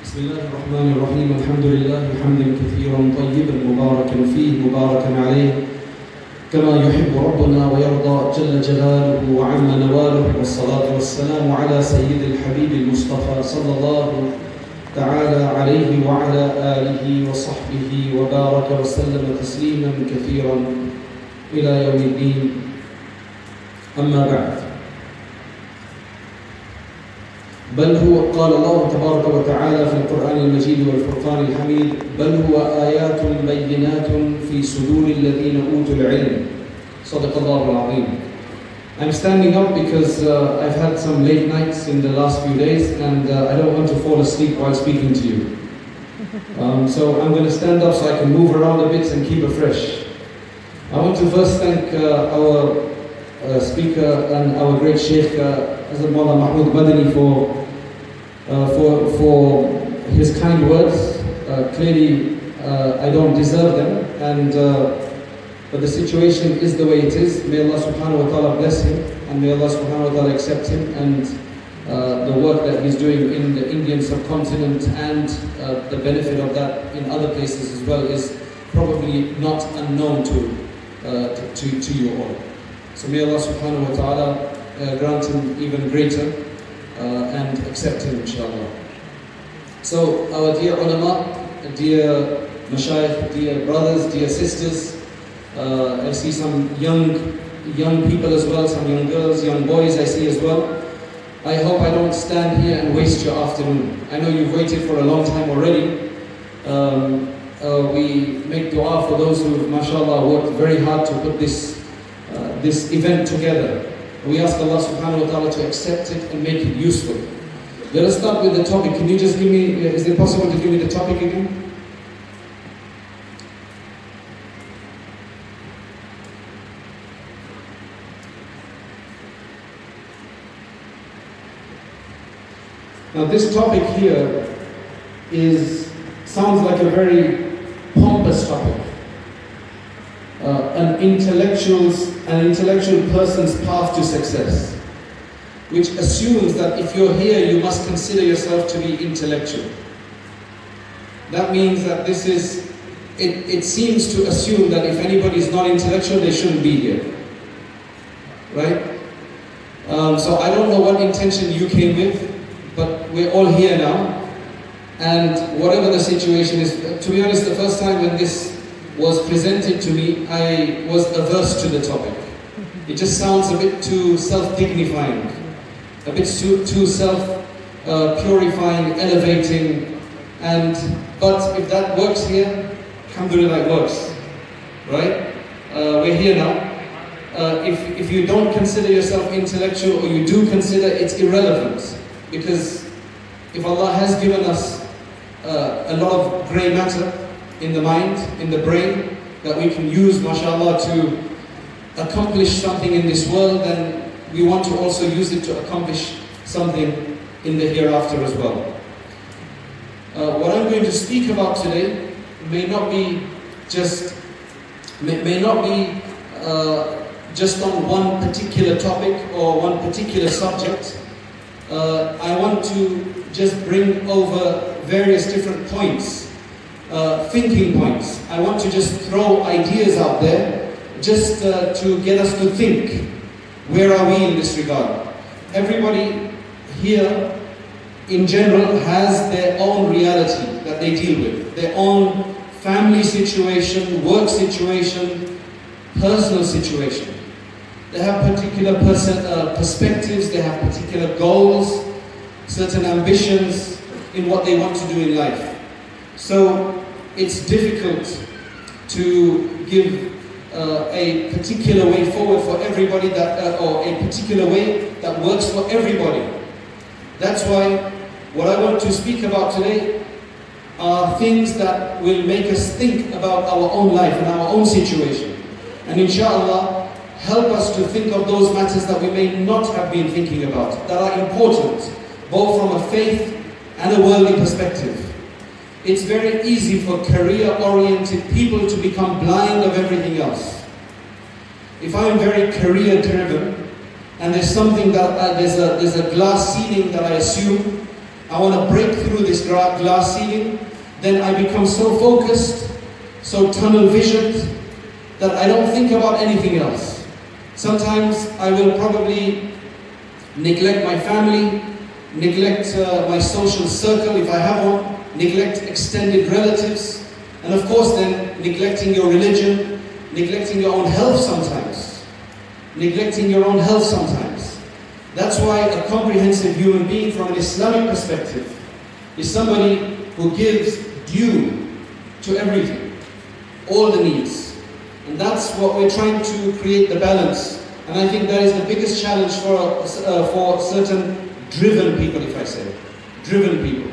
بسم الله الرحمن الرحيم الحمد لله حمدا كثيرا طيبا مباركا فيه مباركا عليه كما يحب ربنا ويرضى جل جلاله وعم نواله والصلاة والسلام على سيد الحبيب المصطفى صلى الله تعالى عليه وعلى آله وصحبه وبارك وسلم تسليما كثيرا إلى يوم الدين أما بعد بل هو قال الله تبارك وتعالى في القرآن المجيد والفرقان الحميد بل هو آيات بينات في صدور الذين أوتوا العلم صدق الله العظيم. I'm standing up because I've had some late nights in the last few days and I don't want to fall asleep while speaking to you. So I'm going to stand up so I can move around a bit and keep it fresh. I want to first thank our speaker and our great Sheikh Hazrat Mawla Mahmood Madani for his kind words. Clearly I don't deserve them, but the situation is the way it is. May Allah subhanahu wa ta'ala bless him and may Allah subhanahu wa ta'ala accept him and the work that he's doing in the Indian subcontinent and the benefit of that in other places as well is probably not unknown to you all. So may Allah subhanahu wa ta'ala grant him even greater and accept him inshallah. So our dear ulama, dear mashayikh, dear brothers, dear sisters, I see some young people as well, some young girls, young boys I see as well. I hope I don't stand here and waste your afternoon. I know you've waited for a long time already. We make dua for those who, mashallah, worked very hard to put this event together. We ask Allah subhanahu wa ta'ala to accept it and make it useful. Let us start with the topic. Can you just give me, is it possible to give me the topic again? Now this topic here sounds like a very pompous topic. An intellectual person's path to success, which assumes that if you're here, you must consider yourself to be intellectual. That means that it seems to assume that if anybody is not intellectual, they shouldn't be here. Right? So I don't know what intention you came with, but we're all here now. And whatever the situation is, to be honest, the first time when this was presented to me, I was averse to the topic. It just sounds a bit too self-dignifying, a bit too self-purifying, elevating, but if that works here, alhamdulillah, it works, right? We're here now. If you don't consider yourself intellectual or you do consider, it's irrelevant, because if Allah has given us a lot of grey matter in the mind, in the brain, that we can use, mashallah, to accomplish something in this world, then we want to also use it to accomplish something in the hereafter as well. What I'm going to speak about today may not be just on one particular topic or one particular subject. I want to just bring over various different points, thinking points. I want to just throw ideas out there, just to get us to think. Where are we in this regard? Everybody here, in general, has their own reality that they deal with, their own family situation, work situation, personal situation. They have particular perspectives, they have particular goals, certain ambitions in what they want to do in life. So it's difficult to give a particular way forward for everybody or a particular way that works for everybody. That's why what I want to speak about today are things that will make us think about our own life and our own situation. And inshallah, help us to think of those matters that we may not have been thinking about, that are important, both from a faith and a worldly perspective. It's very easy for career-oriented people to become blind of everything else. If I'm very career-driven, and there's something that there's a glass ceiling that I assume, I want to break through this glass ceiling, then I become so focused, so tunnel visioned, that I don't think about anything else. Sometimes I will probably neglect my family, neglect my social circle if I have one, neglect extended relatives, and of course then neglecting your religion, neglecting your own health sometimes. Neglecting your own health sometimes. That's why a comprehensive human being from an Islamic perspective is somebody who gives due to everything, all the needs. And that's what we're trying to create, the balance. And I think that is the biggest challenge for certain driven people, if I say, driven people.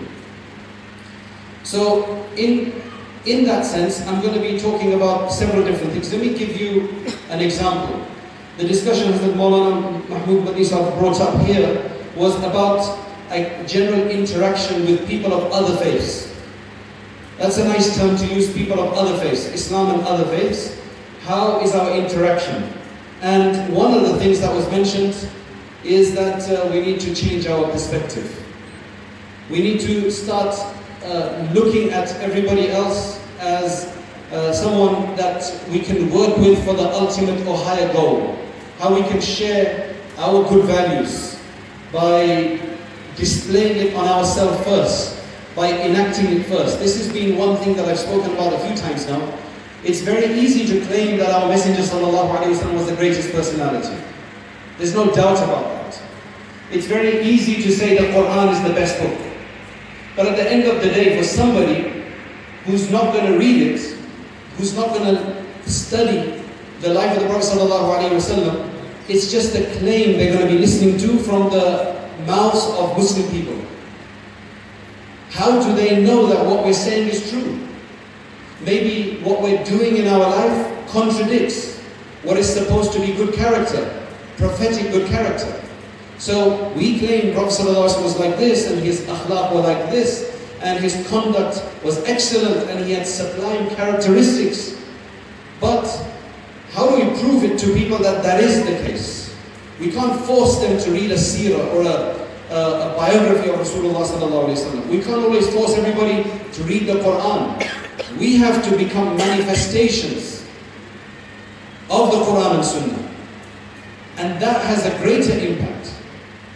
So in that sense, I'm going to be talking about several different things. Let me give you an example. The discussion that Maulana Mahmoud Badisah brought up here was about a general interaction with people of other faiths. That's a nice term to use, people of other faiths, Islam and other faiths. How is our interaction? And one of the things that was mentioned is that we need to change our perspective. We need to start looking at everybody else as someone that we can work with for the ultimate or higher goal. How we can share our good values by displaying it on ourselves first, by enacting it first. This has been one thing that I've spoken about a few times now. It's very easy to claim that our Messenger ﷺ was the greatest personality. There's no doubt about that. It's very easy to say that Quran is the best book. But at the end of the day, for somebody who's not going to read it, who's not going to study the life of the Prophet ﷺ, it's just a claim they're going to be listening to from the mouths of Muslim people. How do they know that what we're saying is true? Maybe what we're doing in our life contradicts what is supposed to be good character, prophetic good character. So we claim Prophet ﷺ was like this, and his akhlaq were like this, and his conduct was excellent, and he had sublime characteristics. But how do we prove it to people that that is the case? We can't force them to read a seerah or a biography of Rasulullah ﷺ. We can't always force everybody to read the Quran. We have to become manifestations of the Quran and Sunnah. And that has a greater impact.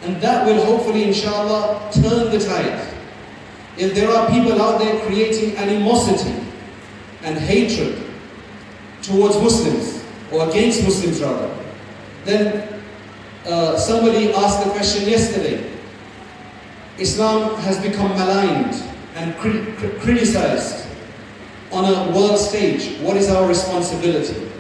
And that will hopefully, inshallah, turn the tide. If there are people out there creating animosity and hatred towards Muslims, or against Muslims rather, then somebody asked the question yesterday. Islam has become maligned and criticized on a world stage. What is our responsibility?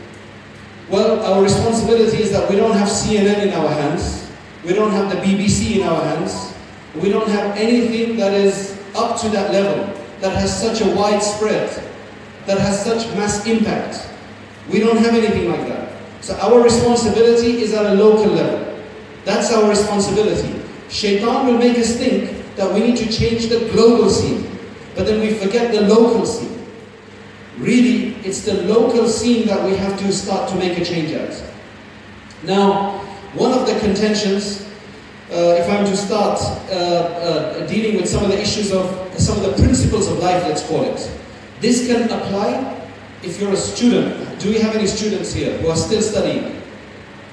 Well, our responsibility is that we don't have CNN in our hands, we don't have the BBC in our hands, we don't have anything that is up to that level, that has such a wide spread, that has such mass impact. We don't have anything like that. So our responsibility is at a local level. That's our responsibility. Shaitan will make us think that we need to change the global scene, but then we forget the local scene. Really, it's the local scene that we have to start to make a change at. Now, one of the contentions, if I'm to start dealing with some of the issues of, some of the principles of life, let's call it. This can apply if you're a student. Do we have any students here who are still studying?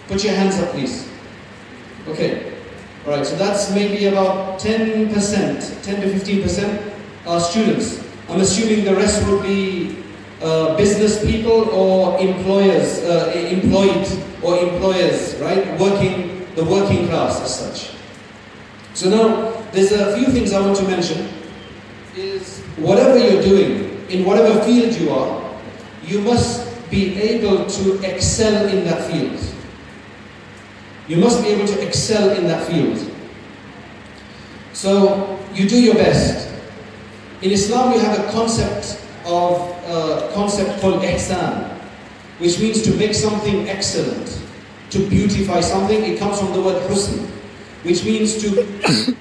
Put your hands up, please. Okay. All right, so that's maybe about 10%, 10 to 15% are students. I'm assuming the rest would be business people or employers, employed or employers, right? The working class as such. So now, there's a few things I want to mention. Is whatever you're doing, in whatever field you are, you must be able to excel in that field. You must be able to excel in that field. So, you do your best. In Islam, we have a concept called ihsan, which means to make something excellent, to beautify something. It comes from the word husn, which means to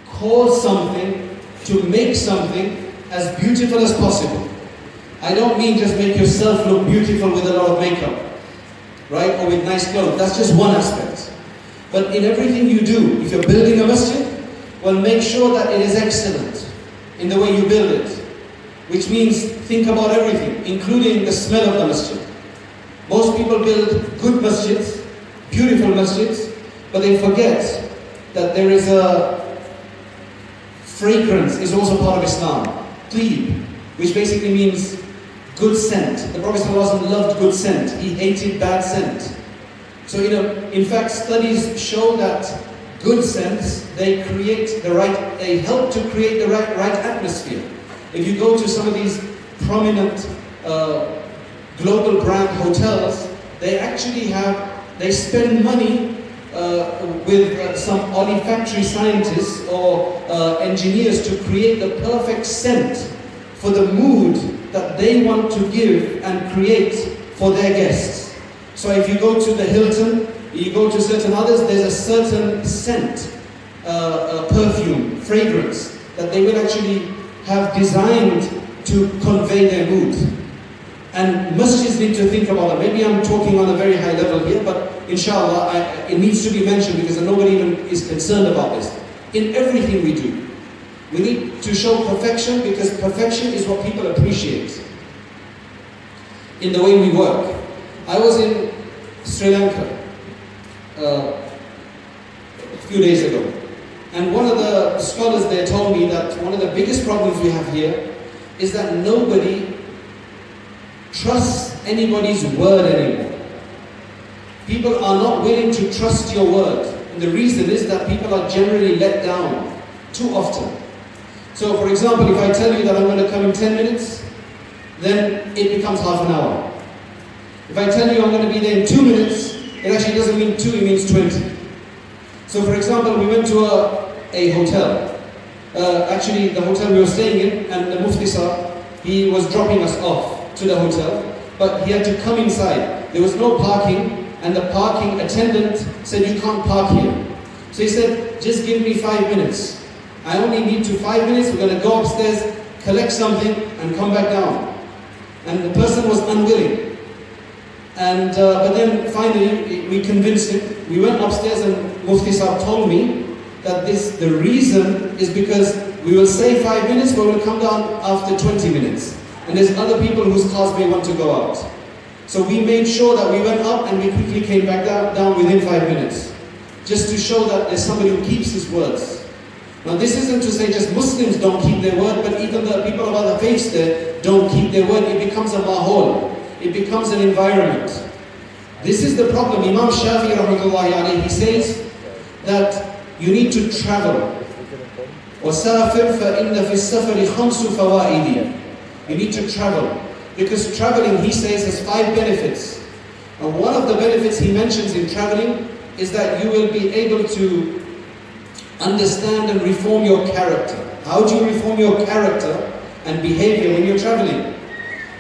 cause something, to make something as beautiful as possible. I don't mean just make yourself look beautiful with a lot of makeup, right? Or with nice clothes. That's just one aspect. But in everything you do, if you're building a masjid, Well, make sure that it is excellent in the way you build it, which means think about everything, including the smell of the masjid. Most people build good masjids, beautiful masjids, but they forget that there is a fragrance is also part of Islam. Tib, which basically means good scent. The Prophet ﷺ loved good scent. He hated bad scent. So in fact, studies show that good scents, they help to create the right atmosphere. If you go to some of these prominent global brand hotels, they spend money with some olfactory scientists or engineers to create the perfect scent for the mood that they want to give and create for their guests. So if you go to the Hilton, you go to certain others, there's a certain scent, perfume, fragrance that they will actually have designed to convey their mood. And masjids need to think about that. Maybe I'm talking on a very high level here, but inshallah, it needs to be mentioned because nobody even is concerned about this. In everything we do, we need to show perfection because perfection is what people appreciate. In the way we work. I was in Sri Lanka a few days ago, and one of the scholars there told me that one of the biggest problems we have here is that nobody trusts anybody's word anymore. People are not willing to trust your word, and the reason is that people are generally let down too often. So for example, if I tell you that I'm going to come in 10 minutes, then it becomes half an hour. If I tell you I'm going to be there in 2 minutes, it actually doesn't mean 2, it means 20. So for example, we went to a hotel. Actually, the hotel we were staying in, and the Mufti Sahib, he was dropping us off to the hotel, but he had to come inside. There was no parking, and the parking attendant said, you can't park here. So he said, just give me 5 minutes. I only need 5 minutes, we're going to go upstairs, collect something, and come back down. And the person was unwilling. And but then finally we convinced him. We went upstairs and Mufti Sahib told me that the reason is because we will say 5 minutes, but we'll come down after 20 minutes. And there's other people whose cars may want to go out. So we made sure that we went up and we quickly came back down within 5 minutes. Just to show that there's somebody who keeps his words. Now this isn't to say just Muslims don't keep their word, but even the people of other faiths there don't keep their word. It becomes a mahol. It becomes an environment. This is the problem. Imam Shafi'i rahmatullahi alayhi, he says that you need to travel. وَسَافِرْ فَإِنَّ فِي السَّفَرِ خَمْسُ فَوَائِدِ. You need to travel. Because traveling, he says, has 5 benefits. And one of the benefits he mentions in traveling is that you will be able to understand and reform your character. How do you reform your character and behavior when you're traveling?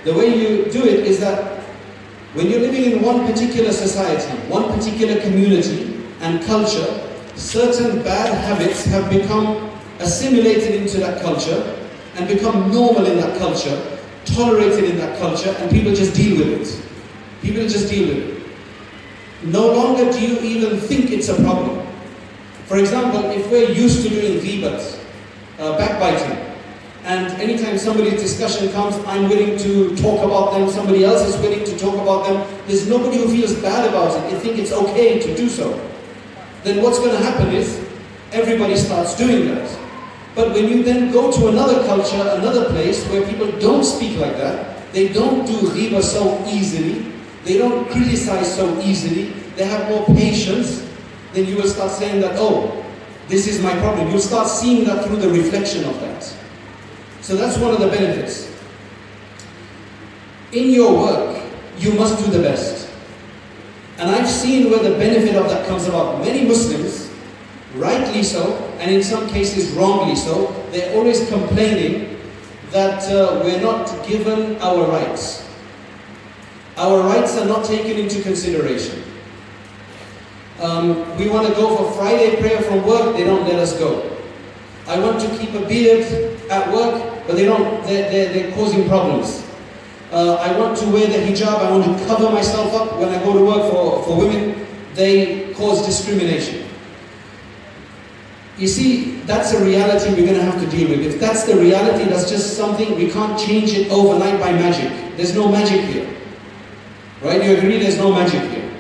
The way you do it is that when you're living in one particular society, one particular community and culture, certain bad habits have become assimilated into that culture and become normal in that culture, tolerated in that culture, and people just deal with it. People just deal with it. No longer do you even think it's a problem. For example, if we're used to doing ghibat, backbiting, and anytime somebody's discussion comes, I'm willing to talk about them, somebody else is willing to talk about them, there's nobody who feels bad about it, they think it's okay to do so. Then what's going to happen is, everybody starts doing that. But when you then go to another culture, another place where people don't speak like that, they don't do ghibah so easily, they don't criticize so easily, they have more patience, then you will start saying that, oh, this is my problem. You'll start seeing that through the reflection of that. So that's one of the benefits. In your work, you must do the best. And I've seen where the benefit of that comes about. Many Muslims, rightly so, and in some cases wrongly so, they're always complaining that we're not given our rights. Our rights are not taken into consideration. We want to go for Friday prayer from work, they don't let us go. I want to keep a beard at work, but they're causing problems. I want to wear the hijab, I want to cover myself up when I go to work for women, they cause discrimination. You see, that's a reality we're going to have to deal with. If that's the reality, that's just something, we can't change it overnight by magic. There's no magic here. Right? You agree there's no magic here.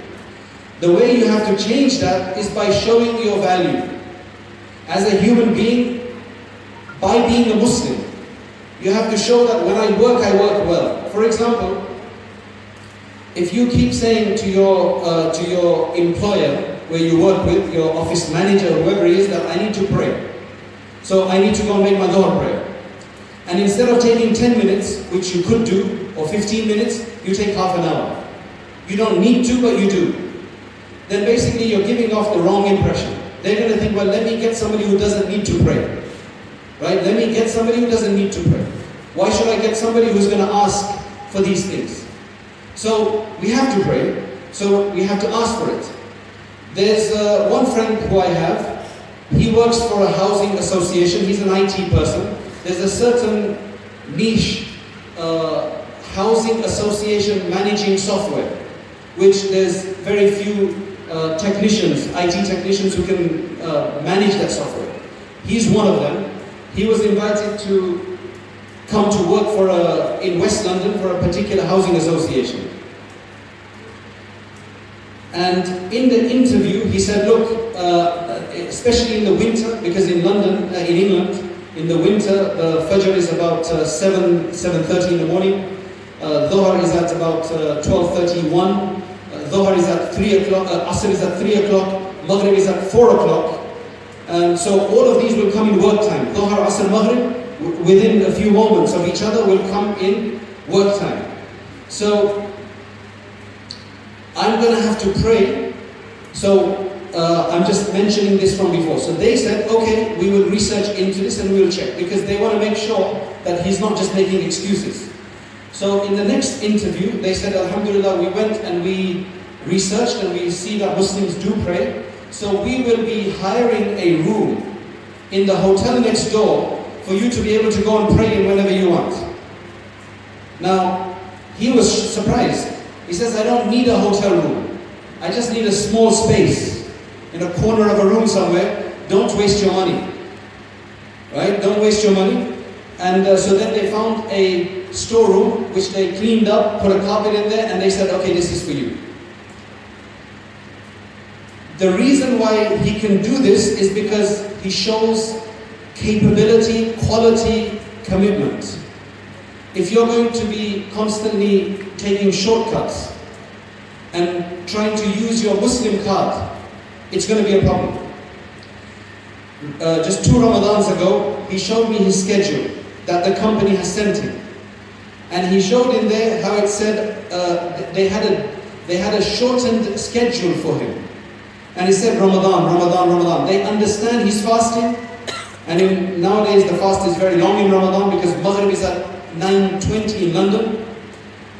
The way you have to change that is by showing your value. As a human being, by being a Muslim, you have to show that when I work well. For example, if you keep saying to your employer, where you work with, your office manager, whoever he is, that I need to pray. So I need to go and make my Dhuhr prayer. And instead of taking 10 minutes, which you could do, or 15 minutes, you take half an hour. You don't need to, but you do. Then basically you're giving off the wrong impression. They're going to think, well, let me get somebody who doesn't need to pray. Right? Let me get somebody who doesn't need to pray. Why should I get somebody who's going to ask for these things? So we have to pray, so we have to ask for it. There's one friend who I have, he works for a housing association, he's an IT person. There's a certain niche housing association managing software, which there's very few technicians, IT technicians who can manage that software. He's one of them. He was invited to come to work in West London for a particular housing association. And in the interview, he said, look, especially in the winter, because in London, in England, in the winter, the Fajr is about 7:30 in the morning. Dhuhr is at about 12:31. Dhuhr is at 3 o'clock. Asr is at 3 o'clock. Maghrib is at 4 o'clock. And so all of these will come in work time. Dhuhr, Asr, Maghrib, within a few moments of each other, will come in work time. So I'm going to have to pray. So I'm just mentioning this from before. So they said, okay, we will research into this and we will check, because they want to make sure that he's not just making excuses. So in the next interview, they said, Alhamdulillah, we went and we researched and we see that Muslims do pray. So we will be hiring a room in the hotel next door for you to be able to go and pray in whenever you want. Now, he was surprised. He says, I don't need a hotel room. I just need a small space in a corner of a room somewhere. Don't waste your money. Right? Don't waste your money. And so then they found a storeroom, which they cleaned up, put a carpet in there, and they said, okay, this is for you. The reason why he can do this is because he shows capability, quality, commitment. If you're going to be constantly taking shortcuts and trying to use your Muslim card, it's going to be a problem. Just 2 Ramadans ago, he showed me his schedule that the company has sent him. And he showed in there how it said they had a shortened schedule for him. And he said Ramadan, Ramadan, Ramadan. They understand he's fasting. And nowadays the fast is very long in Ramadan because Maghrib is at 9:20 in London.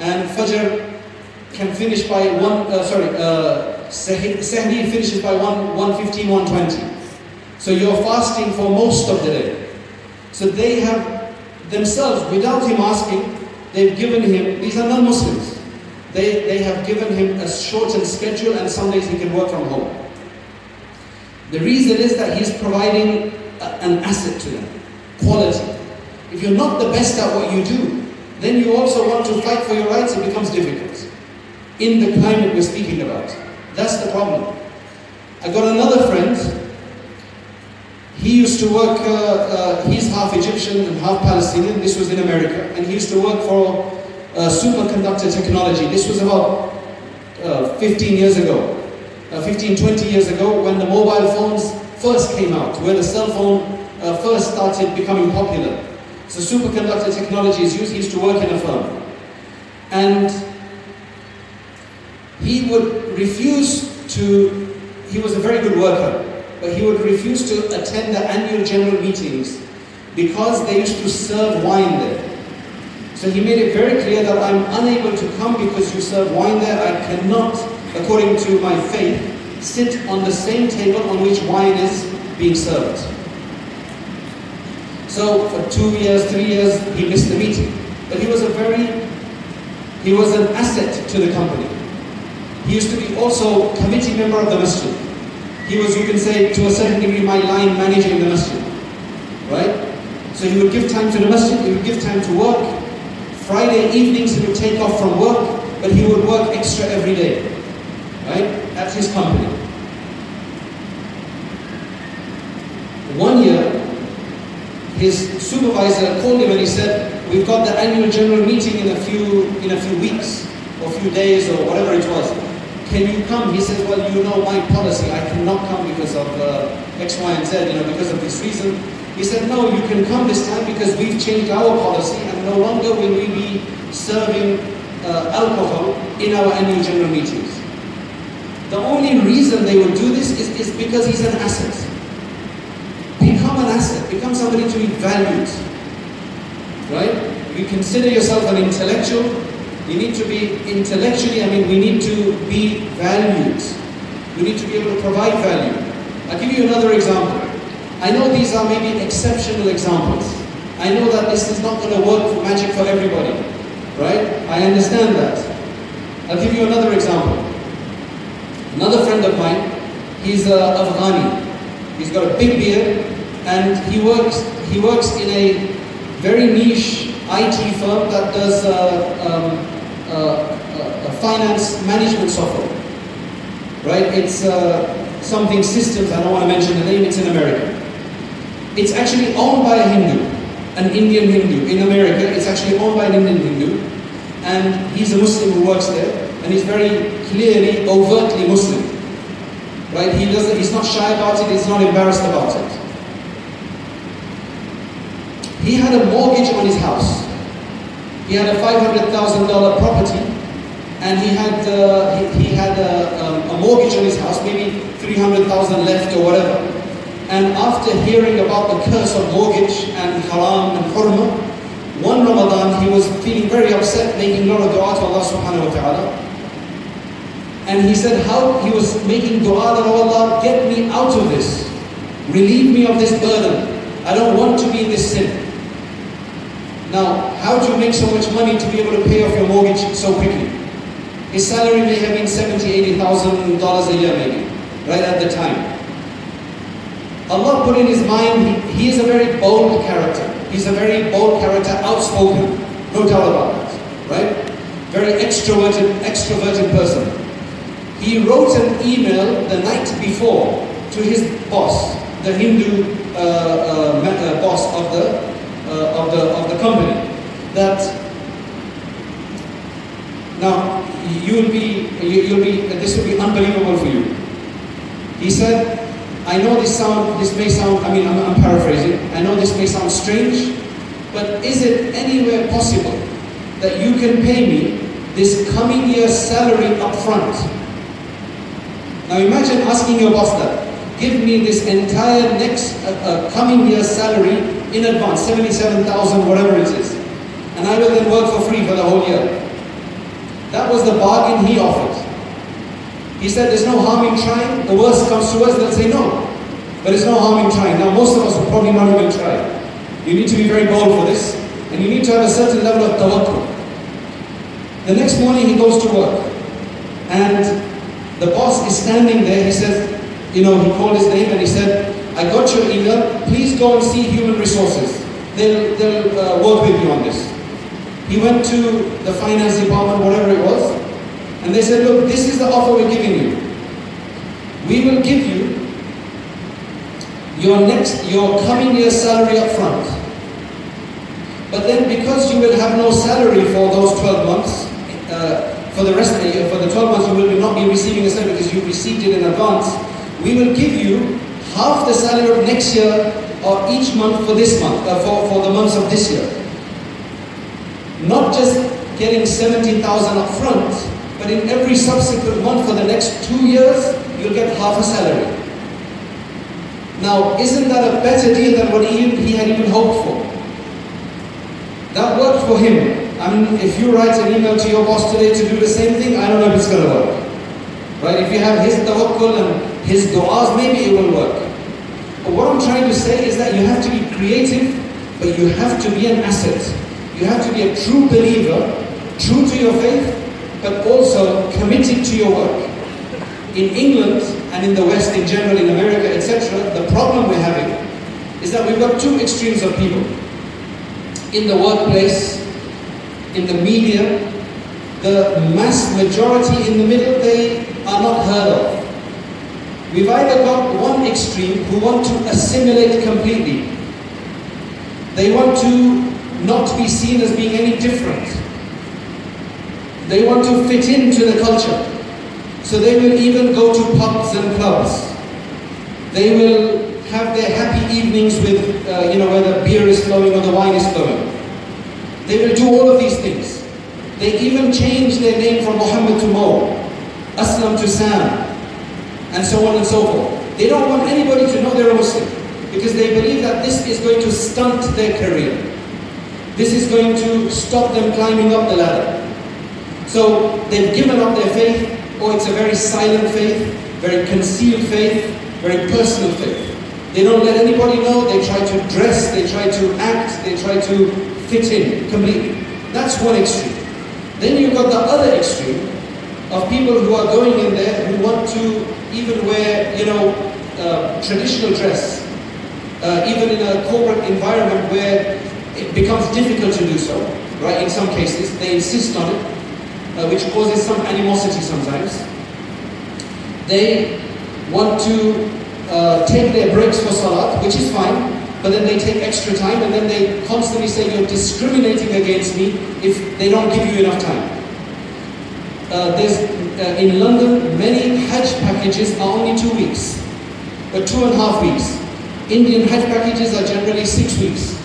And Fajr can finish by Sahri finishes by 1:15, 1:20. So you're fasting for most of the day. So they have themselves, without him asking, they've given him, these are non-Muslims, they have given him a shortened schedule, and some days he can work from home. The reason is that he's providing an asset to them, quality. If you're not the best at what you do, then you also want to fight for your rights, it becomes difficult. In the climate we're speaking about. That's the problem. I got another friend. He used to work, he's half Egyptian and half Palestinian. This was in America. And he used to work for superconductor technology. This was about 15 years ago. 15, 20 years ago, when the mobile phones first came out, where the cell phone first started becoming popular. So superconductor technology is used. He used to work in a firm. And he would refuse to, he was a very good worker, but he would refuse to attend the annual general meetings because they used to serve wine there. So he made it very clear that I'm unable to come because you serve wine there. I cannot, according to my faith, sit on the same table on which wine is being served. So for 2 years, 3 years, he missed the meeting. But he was an asset to the company. He used to be also committee member of the masjid. He was, you can say, to a certain degree, my line manager in the masjid. Right? So he would give time to the masjid, he would give time to work. Friday evenings he would take off from work, but he would work extra every day. Right? That's his company. One year, his supervisor called him and he said, we've got the annual general meeting in a few weeks, or a few days, or whatever it was. Can you come? He said, well, you know my policy. I cannot come because of X, Y, and Z, because of this reason. He said, no, you can come this time because we've changed our policy and no longer will we be serving alcohol in our annual general meetings. The only reason they will do this is because he's an asset. Become an asset, become somebody to be valued. Right? You consider yourself an intellectual, you need to be intellectually, we need to be valued. We need to be able to provide value. I'll give you another example. I know these are maybe exceptional examples. I know that this is not going to work for magic for everybody. Right? I understand that. I'll give you another example. Another friend of mine, he's Afghani. He's got a big beard and he works in a very niche IT firm that does finance management software. Right? It's something systems, I don't want to mention the name, it's in America. It's actually owned by a Hindu, an Indian Hindu. In America, it's actually owned by an Indian Hindu. And he's a Muslim who works there. And he's very clearly, overtly Muslim. Right? He's not shy about it, he's not embarrassed about it. He had a mortgage on his house. He had a $500,000 property, and he had a mortgage on his house, maybe $300,000 left or whatever. And after hearing about the curse of mortgage and haram and hurma, one Ramadan he was feeling very upset, making a lot of dua to Allah subhanahu wa ta'ala. And he said how he was making dua that, oh Allah, get me out of this. Relieve me of this burden. I don't want to be in this sin. Now, how do you make so much money to be able to pay off your mortgage so quickly? His salary may have been $70,000, $80,000 a year maybe, right at the time. Allah put in his mind, he is a very bold character. He's a very bold character, outspoken, no doubt about that, right? Very extroverted person. He wrote an email the night before to his boss, the Hindu boss of the company, that now this will be unbelievable for you. He said, I know this may sound, I'm paraphrasing, I know this may sound strange, but is it anywhere possible that you can pay me this coming year's salary up front? Now imagine asking your boss that. Give me this entire next coming year's salary in advance, 77,000, whatever it is. And I will then work for free for the whole year. That was the bargain he offered. He said there's no harm in trying. The worst comes to us, they'll say no. But there's no harm in trying. Now most of us will probably not even try. You need to be very bold for this. And you need to have a certain level of tawakkul. The next morning he goes to work. And the boss is standing there. He says, he called his name and he said, I got your email. Please go and see human resources. They'll work with you on this. He went to the finance department, whatever it was. And they said, look, this is the offer we're giving you. We will give you your coming year's salary up front. But then because you will have no salary for those 12 months, for the rest of the year, for the 12 months you will not be receiving a salary because you received it in advance, we will give you half the salary of next year or each month for this month, for the months of this year. Not just getting 70,000 up front, but in every subsequent month for the next 2 years, you'll get half a salary. Now, isn't that a better deal than what he had even hoped for? That worked for him. If you write an email to your boss today to do the same thing, I don't know if it's going to work. Right? If you have his tawakkul and his du'as, maybe it will work. But what I'm trying to say is that you have to be creative, but you have to be an asset. You have to be a true believer, true to your faith, but also committed to your work. In England, and in the West in general, in America, etc., the problem we're having is that we've got two extremes of people. In the workplace, in the media, the mass majority in the middle, they are not heard of. We've either got one extreme who want to assimilate completely. They want to not be seen as being any different. They want to fit into the culture. So they will even go to pubs and clubs. They will have their happy evenings with, where the beer is flowing or the wine is flowing. They will do all of these things. They even change their name from Muhammad to Mo, Aslam to Sam, and so on and so forth. They don't want anybody to know they're a Muslim because they believe that this is going to stunt their career. This is going to stop them climbing up the ladder. So they've given up their faith, or it's a very silent faith, very concealed faith, very personal faith. They don't let anybody know, they try to dress, they try to act, they try to fit in completely. That's one extreme. Then you've got the other extreme of people who are going in there who want to even wear, traditional dress, even in a corporate environment where it becomes difficult to do so, right? In some cases, they insist on it, which causes some animosity sometimes. They want to take their breaks for salat, which is fine, but then they take extra time and then they constantly say, you're discriminating against me if they don't give you enough time. In London, many Hajj packages are only 2 weeks, or 2.5 weeks. Indian Hajj packages are generally 6 weeks,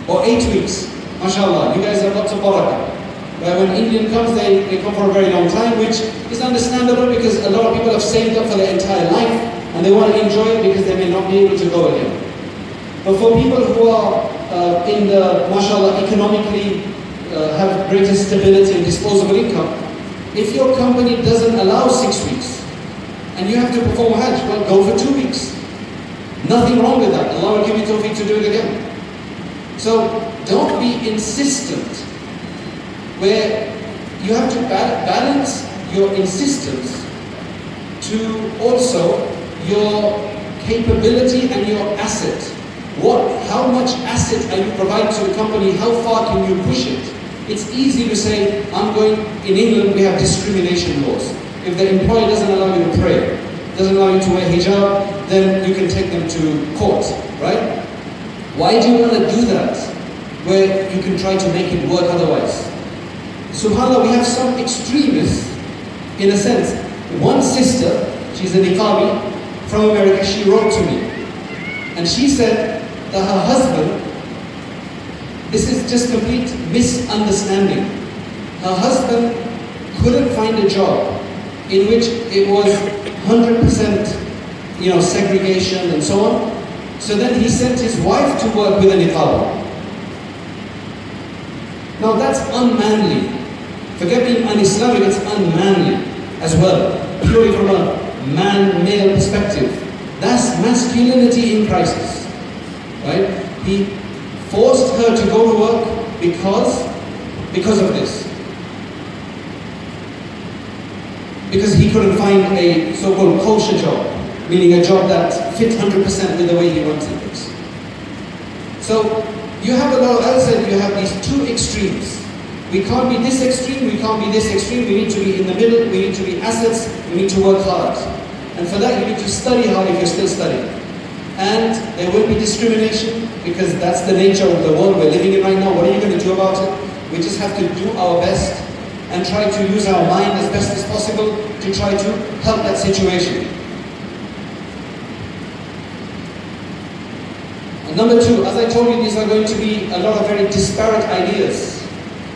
or 8 weeks. MashaAllah, you guys have lots of barakah. When Indian comes, they come for a very long time, which is understandable because a lot of people have saved up for their entire life and they want to enjoy it because they may not be able to go again. But for people who are in the, mashallah, economically have greater stability and disposable income, if your company doesn't allow 6 weeks and you have to perform Hajj, well, go for 2 weeks. Nothing wrong with that. Allah will give you tawfiq to do it again. So don't be insistent, where you have to balance your insistence to also your capability and your asset. How much asset are you providing to the company? How far can you push it? It's easy to say, in England we have discrimination laws. If the employer doesn't allow you to pray, doesn't allow you to wear hijab, then you can take them to court, right? Why do you want to do that, where you can try to make it work otherwise? SubhanAllah, we have some extremists, in a sense. One sister, she's a niqabi from America, she wrote to me. And she said that her husband, this is just complete misunderstanding. Her husband couldn't find a job in which it was 100%, segregation and so on. So then he sent his wife to work with a niqab. Now that's unmanly. Forget being un-Islamic, it's unmanly as well, purely from a man-male perspective. That's masculinity in crisis, right? He forced her to go to work because of this. Because he couldn't find a so-called kosher job, meaning a job that fit 100% with the way he wanted it. So you have as I said, you have these two extremes. We can't be this extreme, we can't be this extreme, we need to be in the middle, we need to be assets, we need to work hard. And for that you need to study hard if you're still studying. And there will be discrimination because that's the nature of the world we're living in right now. What are you going to do about it? We just have to do our best and try to use our mind as best as possible to try to help that situation. And number two, as I told you, these are going to be a lot of very disparate ideas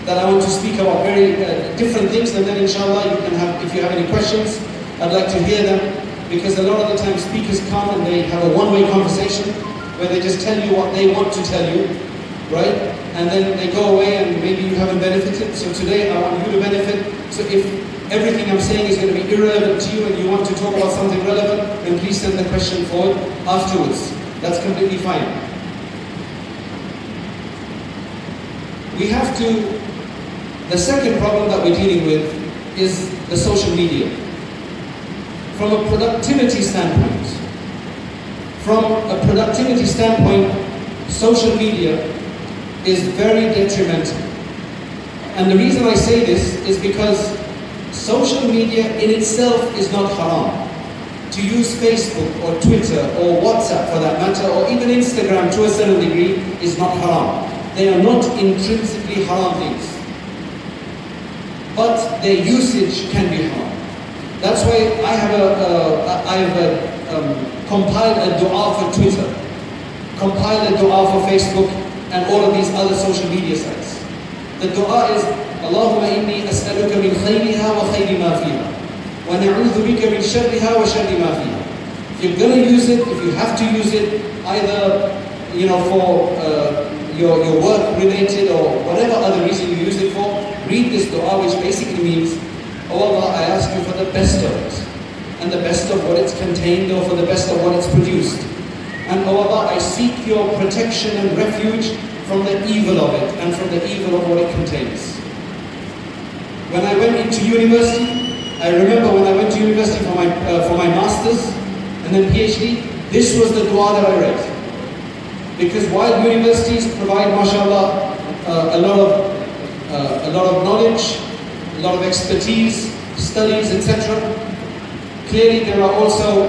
that I want to speak about, very different things, and then inshallah you can have, if you have any questions, I'd like to hear them, because a lot of the time speakers come and they have a one-way conversation where they just tell you what they want to tell you, right? And then they go away and maybe you haven't benefited. So today I want you to benefit. So if everything I'm saying is going to be irrelevant to you and you want to talk about something relevant, then please send the question forward afterwards. That's completely fine. We have to, the second problem that we're dealing with is the social media. from a productivity standpoint. From a productivity standpoint, social media is very detrimental. And the reason I say this is because social media in itself is not haram. To use Facebook or Twitter or WhatsApp for that matter, or even Instagram to a certain degree, is not haram. They are not intrinsically haram things. But their usage can be haram. That's why I have compiled a dua for Twitter, compiled a dua for Facebook, and all of these other social media sites. The dua is, Allahumma inni as'aluka min khayriha wa khayri ma fiha. وَنَعُوذُ بِكَ مِنْ شَرِّهَا وَشَرِّ مَا فِيهَا. If you're going to use it, if you have to use it, either for your work related or whatever other reason you use it for, read this dua, which basically means, Oh Allah, I ask you for the best of it, and the best of what it's contained, or for the best of what it's produced. And Oh Allah, I seek your protection and refuge from the evil of it, and from the evil of what it contains. When I went into university, I remember when I went to university for my master's and then PhD, this was the dua that I read. Because while universities provide, mashallah, a lot of knowledge, a lot of expertise, studies, etc., clearly there are also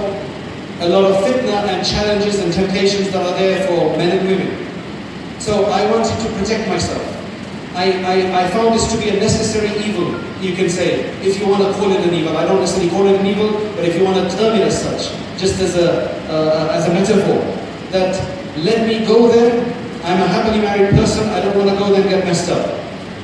a lot of fitna and challenges and temptations that are there for men and women. So I wanted to protect myself. I found this to be a necessary evil, you can say, if you want to call it an evil. I don't necessarily call it an evil, but if you want to term it as such, just as a metaphor, that let me go there, I'm a happily married person, I don't want to go there and get messed up,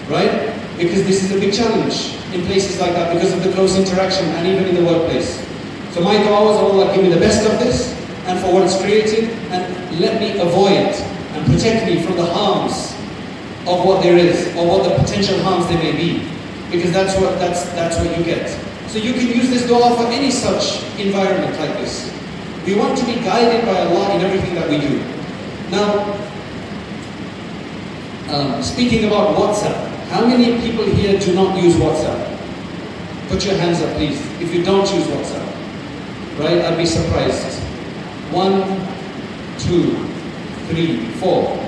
right? Because this is a big challenge in places like that because of the close interaction and even in the workplace. So my dua was, Allah, give me the best of this and for what it's created, and let me avoid and protect me from the harms of what there is, or what the potential harms there may be, because that's what you get. So you can use this dua for any such environment like this. We want to be guided by Allah in everything that we do. Now, speaking about WhatsApp, how many people here do not use WhatsApp? Put your hands up, please, if you don't use WhatsApp. Right? I'd be surprised. 1, 2, 3, 4.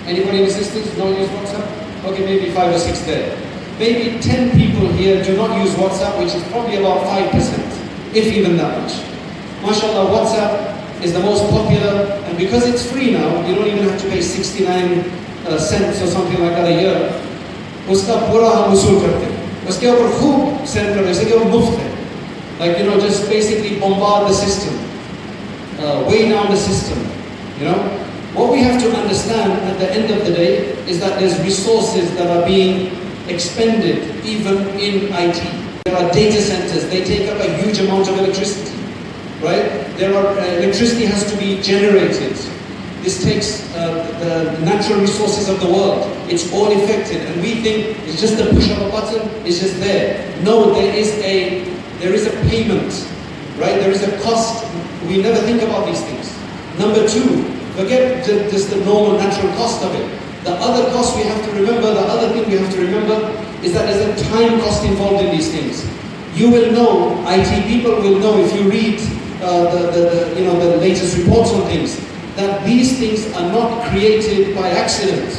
Anybody in assistance don't use WhatsApp? Okay, maybe 5 or 6 there. Maybe 10 people here do not use WhatsApp, which is probably about 5%, if even that much. MashaAllah, WhatsApp is the most popular, and because it's free now, you don't even have to pay 69 cents or something like that a year. Uska pura hum usul karte. Uske upar khoob send karte, uske upar muft hai. Like, just basically bombard the system, weigh down the system, What we have to understand at the end of the day is that there's resources that are being expended even in IT. There are data centers, they take up a huge amount of electricity, right? Electricity has to be generated. This takes the natural resources of the world. It's all affected, and we think it's just a push of a button, it's just there. No, there is a payment, right? There is a cost. We never think about these things. Number 2, forget just the normal natural cost of it. The other cost we have to remember, the other thing we have to remember is that there's a time cost involved in these things. You will know, IT people will know if you read the latest reports on things, that these things are not created by accident.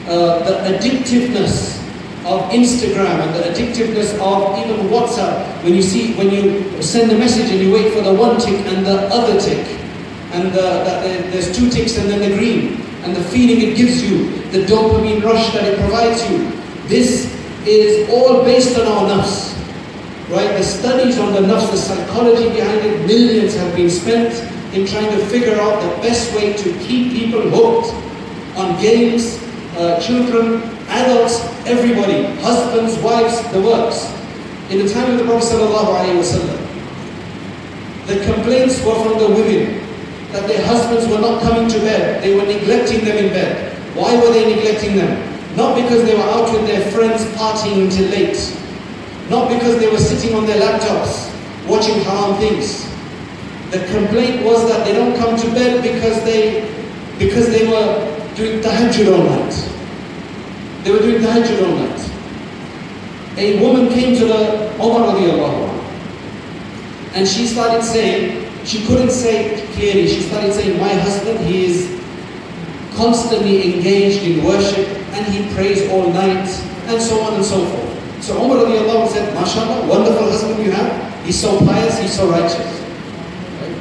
The addictiveness of Instagram and the addictiveness of even WhatsApp, when you send a message and you wait for the one tick and the other tick, and there's 2 ticks and then the green, and the feeling it gives you, the dopamine rush that it provides you. This is all based on our nafs, right? The studies on the nafs, the psychology behind it, millions have been spent in trying to figure out the best way to keep people hooked on games, children, adults, everybody, husbands, wives, the works. In the time of the Prophet ﷺ, the complaints were from the women that their husbands were not coming to bed, they were neglecting them in bed. Why were they neglecting them? Not because they were out with their friends partying until late, not because they were sitting on their laptops watching haram things. The complaint was that they don't come to bed because they were doing tahajjud all night. They were doing tahajjud all night. A woman came to the Umar radiallahu anhu, And she started saying, she couldn't say it clearly, she started saying, my husband, he is constantly engaged in worship and he prays all night and so on and so forth. So Umar radiallahu anhu said, mashallah, wonderful husband you have. He's so pious, he's so righteous. Right?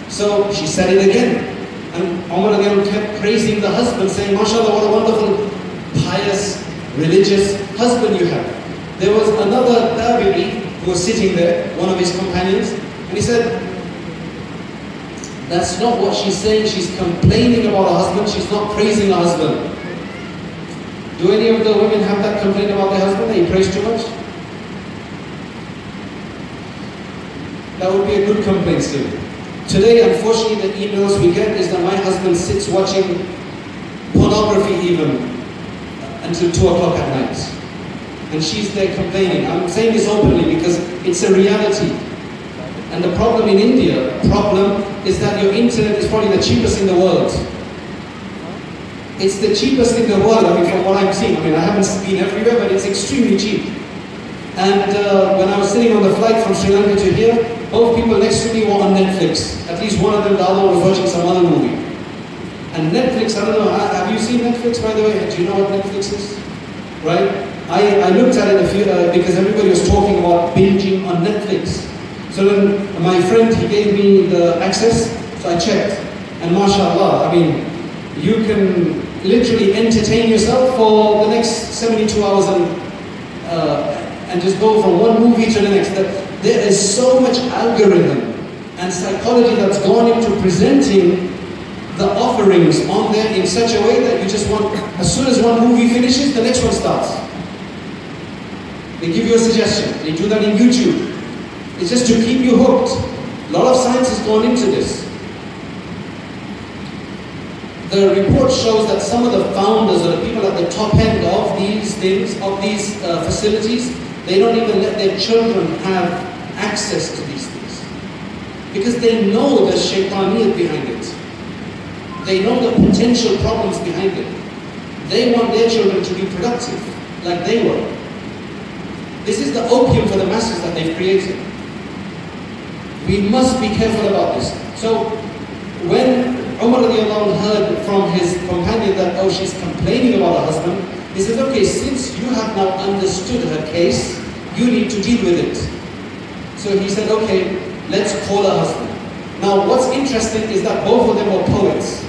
So she said it again. And Umar radiallahu anhu kept praising the husband, saying, mashallah, what a wonderful, pious, religious husband you have. There was another tabi'i who was sitting there, one of his companions, and he said, that's not what she's saying, she's complaining about her husband, she's not praising her husband. Do any of the women have that complaint about their husband, that he prays too much? That would be a good complaint still. Today, unfortunately, the emails we get is that my husband sits watching pornography even until 2 o'clock at night. And she's there complaining. I'm saying this openly because it's a reality. And the problem in India, is that your internet is probably the cheapest in the world. It's the cheapest in the world, I mean, from what I'm seeing. I mean, I haven't been everywhere, but it's extremely cheap. And when I was sitting on the flight from Sri Lanka to here, both people next to me were on Netflix. At least one of them, the other one was watching some other movie. And Netflix, I don't know, have you seen Netflix, by the way? Do you know what Netflix is? Right? I looked at it a few, because everybody was talking about binging on Netflix. So then my friend, he gave me the access, so I checked. And mashallah, I mean, you can literally entertain yourself for the next 72 hours and just go from one movie to the next. There is so much algorithm and psychology that's gone into presenting the offerings on there in such a way that you just want, as soon as one movie finishes, the next one starts. They give you a suggestion. They do that in YouTube. It's just to keep you hooked. A lot of science has gone into this. The report shows that some of the founders or the people at the top end of these things, of these facilities, they don't even let their children have access to these things. Because they know the shaitaniyat behind it. They know the potential problems behind it. They want their children to be productive, like they were. This is the opium for the masses that they've created. We must be careful about this. So, when Umar radiallahu anhu heard from his companion that, oh, she's complaining about her husband, he said, okay, since you have now understood her case, you need to deal with it. So he said, okay, let's call her husband. Now, what's interesting is that both of them were poets.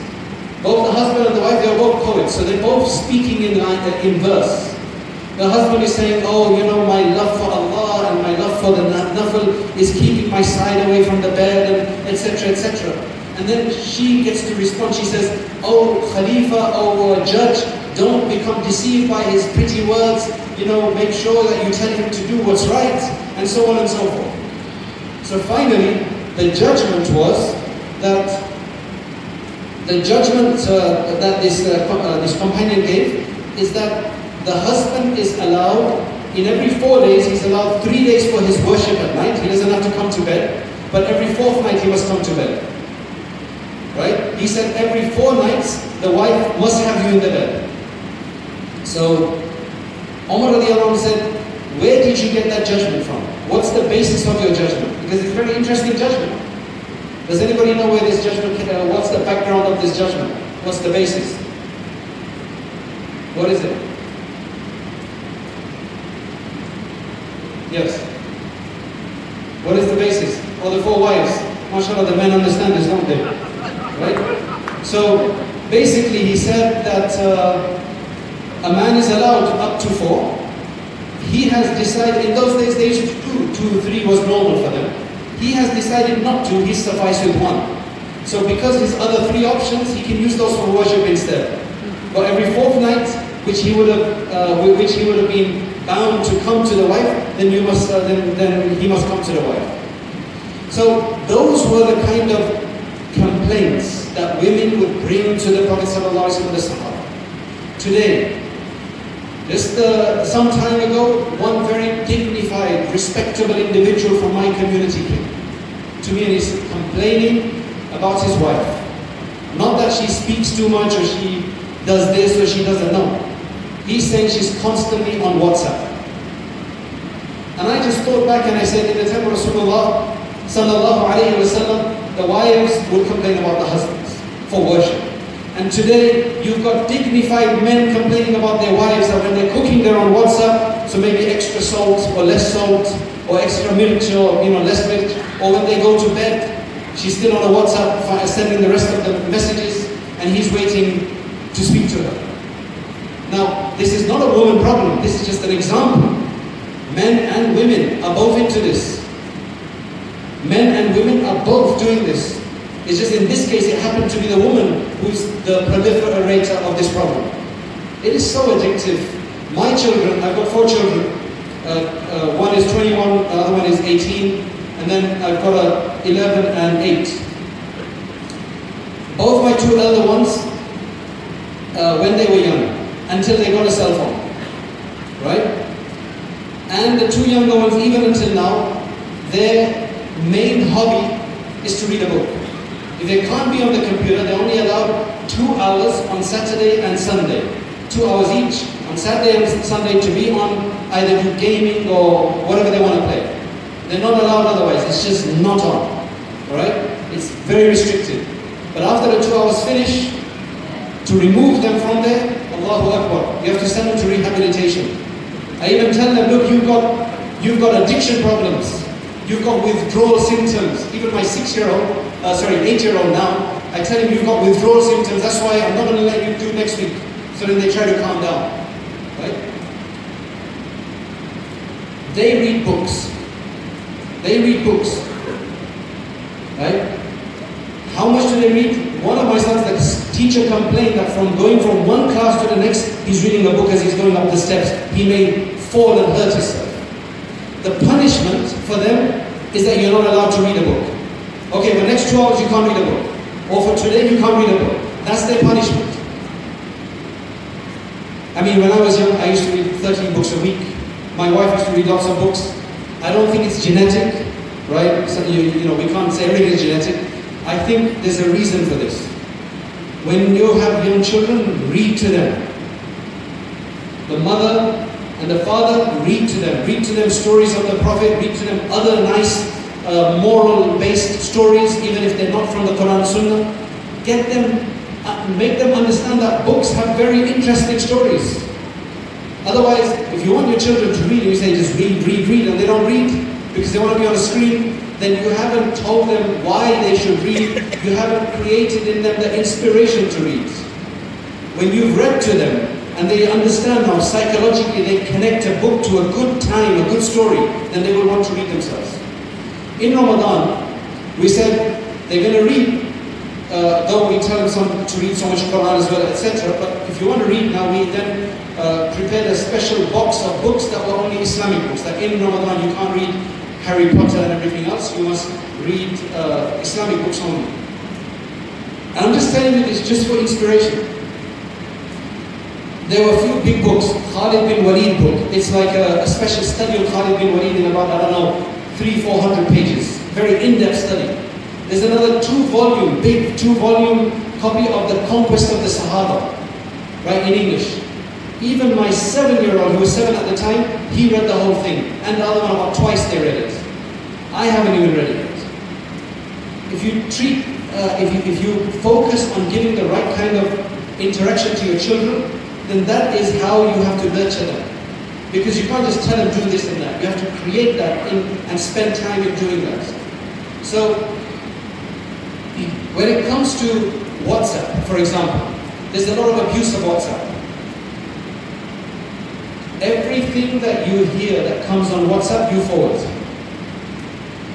Both the husband and the wife, they were both poets. So they're both speaking in verse. The husband is saying, oh, you know, my love for Allah and my love for the nafil is keeping my side away from the bed, and etc., etc. And then she gets to respond, she says, oh Khalifa, oh judge, don't become deceived by his pretty words, you know, make sure that you tell him to do what's right, and so on and so forth. So finally, the judgment was that this companion gave is that the husband is allowed, in every 4 days, he's allowed 3 days for his worship at night. He doesn't have to come to bed. But every 4th night, he must come to bed. Right? He said every 4 nights, the wife must have you in the bed. So, Umar radiallahu anhu said, where did you get that judgment from? What's the basis of your judgment? Because it's a very interesting judgment. Does anybody know where this judgment, what's the background of this judgment? What's the basis? What is it? Yes. What is the basis? Oh, the 4 wives. MashaAllah, the men understand this, don't they? Right? So, basically he said that a man is allowed up to 4. He has decided, in those days they used to do 2, 3 was normal for them. He has decided not to, he's sufficed with 1. So because his other 3 options, he can use those for worship instead. But every 4th night, which he would have been bound to come to the wife, then he must come to the wife. So those were the kind of complaints that women would bring to the Prophet ﷺ. Today, just some time ago, one very dignified, respectable individual from my community came to me and he's complaining about his wife. Not that she speaks too much or she does this or she doesn't know. He's saying she's constantly on WhatsApp. And I just thought back and I said, in the time of Rasulullah, sallallahu alayhi wa sallam, the wives would complain about the husbands for worship. And today, you've got dignified men complaining about their wives that when they're cooking, they're on WhatsApp, so maybe extra salt or less salt, or extra milk or less milk, or when they go to bed, she's still on a WhatsApp sending the rest of the messages, and he's waiting to speak to her. Now, this is not a woman problem, this is just an example. Men and women are both into this. Men and women are both doing this. It's just in this case, it happened to be the woman who's the proliferator of this problem. It is so addictive. My children, I've got 4 children. One is 21, the other one is 18, and then I've got a 11 and 8. Both my 2 elder ones, when they were young, until they got a cell phone, right? And the 2 younger ones, even until now, their main hobby is to read a book. If they can't be on the computer, they're only allowed 2 hours on Saturday and Sunday. 2 hours each on Saturday and Sunday to be on either do gaming or whatever they want to play. They're not allowed otherwise, it's just not on. Alright? It's very restricted. But after the 2 hours finish, to remove them from there, Allahu Akbar, you have to send them to rehabilitation. I even tell them, look, you've got addiction problems. You've got withdrawal symptoms. Even my 8-year-old now, I tell him you've got withdrawal symptoms. That's why I'm not going to let you do next week. So then they try to calm down. Right? They read books. Right? How much do they read? One of my sons, the teacher complained that from going from one class to the next, he's reading a book as he's going up the steps. He may fall and hurt himself. The punishment for them is that you're not allowed to read a book. Okay, for the next 2 hours you can't read a book. Or for today you can't read a book. That's their punishment. I mean, when I was young, I used to read 13 books a week. My wife used to read lots of books. I don't think it's genetic, right? So we can't say everything is genetic. I think there's a reason for this. When you have young children, read to them. The mother and the father, read to them stories of the Prophet, read to them other nice moral-based stories, even if they're not from the Quran and Sunnah. Get them, make them understand that books have very interesting stories. Otherwise, if you want your children to read, you say just read, and they don't read because they want to be on a screen, then you haven't told them why they should read, you haven't created in them the inspiration to read. When you've read to them, and they understand how psychologically they connect a book to a good time, a good story, then they will want to read themselves. In Ramadan, we said they're going to read, though we tell them to read so much Quran as well, etc. But if you want to read now, we then prepared a special box of books that were only Islamic books. That in Ramadan you can't read Harry Potter and everything else, you must read Islamic books only. And I'm just telling you this just for inspiration. There were a few big books, Khalid bin Walid book. It's like a special study of Khalid bin Walid in about, 300-400 pages. Very in-depth study. There's another 2-volume, big 2-volume copy of the Conquest of the Sahaba, right, in English. Even my 7-year-old, who was 7 at the time, he read the whole thing. And the other one, about twice they read it. I haven't even read it yet. If you focus on giving the right kind of interaction to your children, then that is how you have to nurture them. Because you can't just tell them do this and that. You have to create that and spend time in doing that. So, when it comes to WhatsApp, for example, there's a lot of abuse of WhatsApp. Everything that you hear that comes on WhatsApp, you forward.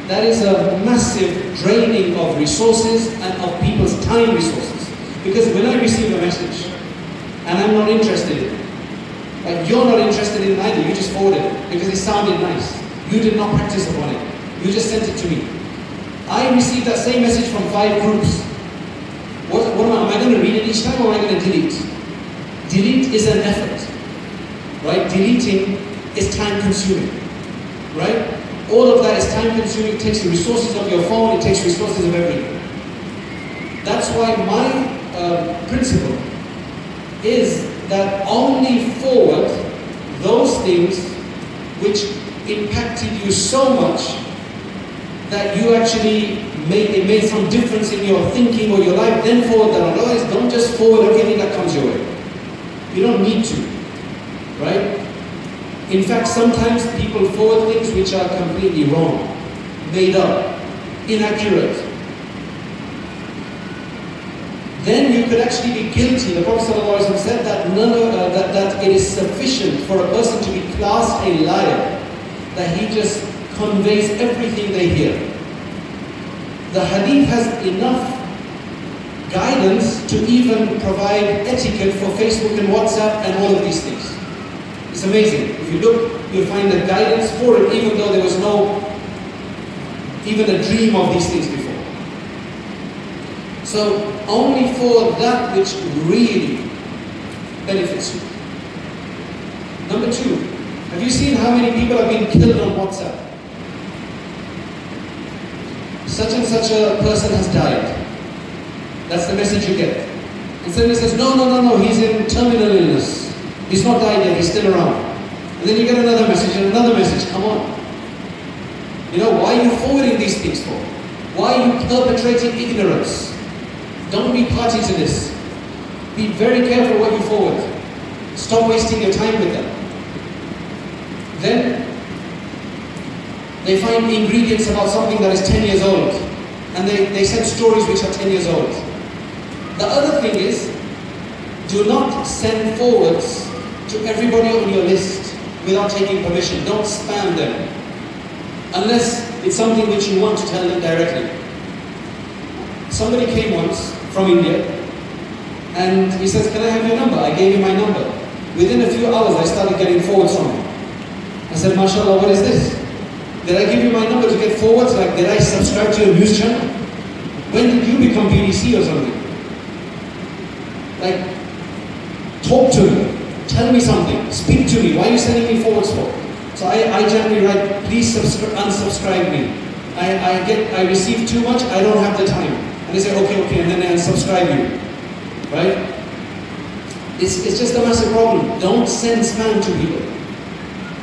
That is a massive draining of resources and of people's time resources. Because when I receive a message, and I'm not interested in it, like you're not interested in it either, you just forwarded it because it sounded nice. You did not practice upon it. You just sent it to me. I received that same message from 5 groups. What am I going to read it each time or am I going to delete? Delete is an effort. Right? Deleting is time consuming. Right? All of that is time consuming. It takes the resources of your phone, it takes resources of everything. That's why my principle is that only forward those things which impacted you so much that you actually it made some difference in your thinking or your life, then forward that on. Otherwise, don't just forward everything that comes your way. You don't need to, right? In fact, sometimes people forward things which are completely wrong, made up, inaccurate. Then you could actually be guilty. The Prophet ﷺ said that that it is sufficient for a person to be classed a liar, that he just conveys everything they hear. The hadith has enough guidance to even provide etiquette for Facebook and WhatsApp and all of these things. It's amazing. If you look, you'll find the guidance for it, even though there was no even a dream of these things before. So only for that which really benefits you. Number two, have you seen how many people have been killed on WhatsApp? Such and such a person has died. That's the message you get. And somebody says, no, he's in terminal illness. He's not died yet, he's still around. And then you get another message and another message, come on. You know, why are you forwarding these things for? Why are you perpetrating ignorance? Don't be party to this. Be very careful what you forward. Stop wasting your time with them. Then they find ingredients about something that is 10 years old. And they send stories which are 10 years old. The other thing is, do not send forwards to everybody on your list without taking permission. Don't spam them. Unless it's something which you want to tell them directly. Somebody came once from India and he says, can I have your number? I gave him my number. Within a few hours I started getting forwards from him. I said, mashallah, what is this? Did I give you my number to get forwards? Like, did I subscribe to your news channel? When did you become BBC or something? Like, talk to me. Tell me something. Speak to me. Why are you sending me forwards for? So I generally write, please unsubscribe me. I receive too much, I don't have the time. And they say, okay, and then I unsubscribe you. Right? It's just a massive problem. Don't send spam to people.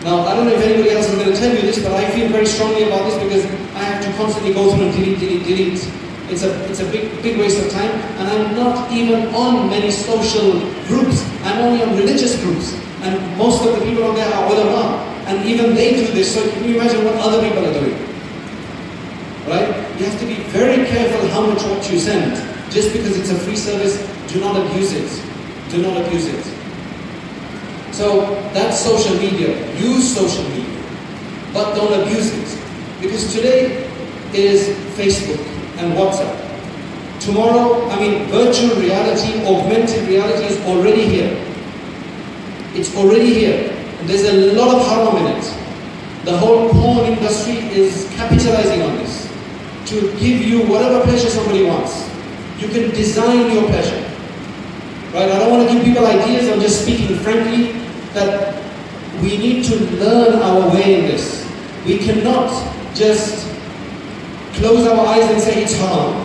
Now, I don't know if anybody else is going to tell you this, but I feel very strongly about this because I have to constantly go through and delete. It's a big waste of time, and I'm not even on many social groups. I'm only on religious groups, and most of the people on there are ulama, and even they do this. So can you imagine what other people are doing? Right? You have to be very careful how much what you send. Just because it's a free service, do not abuse it. Do not abuse it. So that's social media. Use social media, but don't abuse it. Because today is Facebook and WhatsApp. Tomorrow, virtual reality, augmented reality is already here. It's already here. And there's a lot of haram in it. The whole porn industry is capitalizing on this to give you whatever pleasure somebody wants. You can design your pleasure. Right? I don't want to give people ideas, I'm just speaking frankly that we need to learn our way in this. We cannot just close our eyes and say it's haram,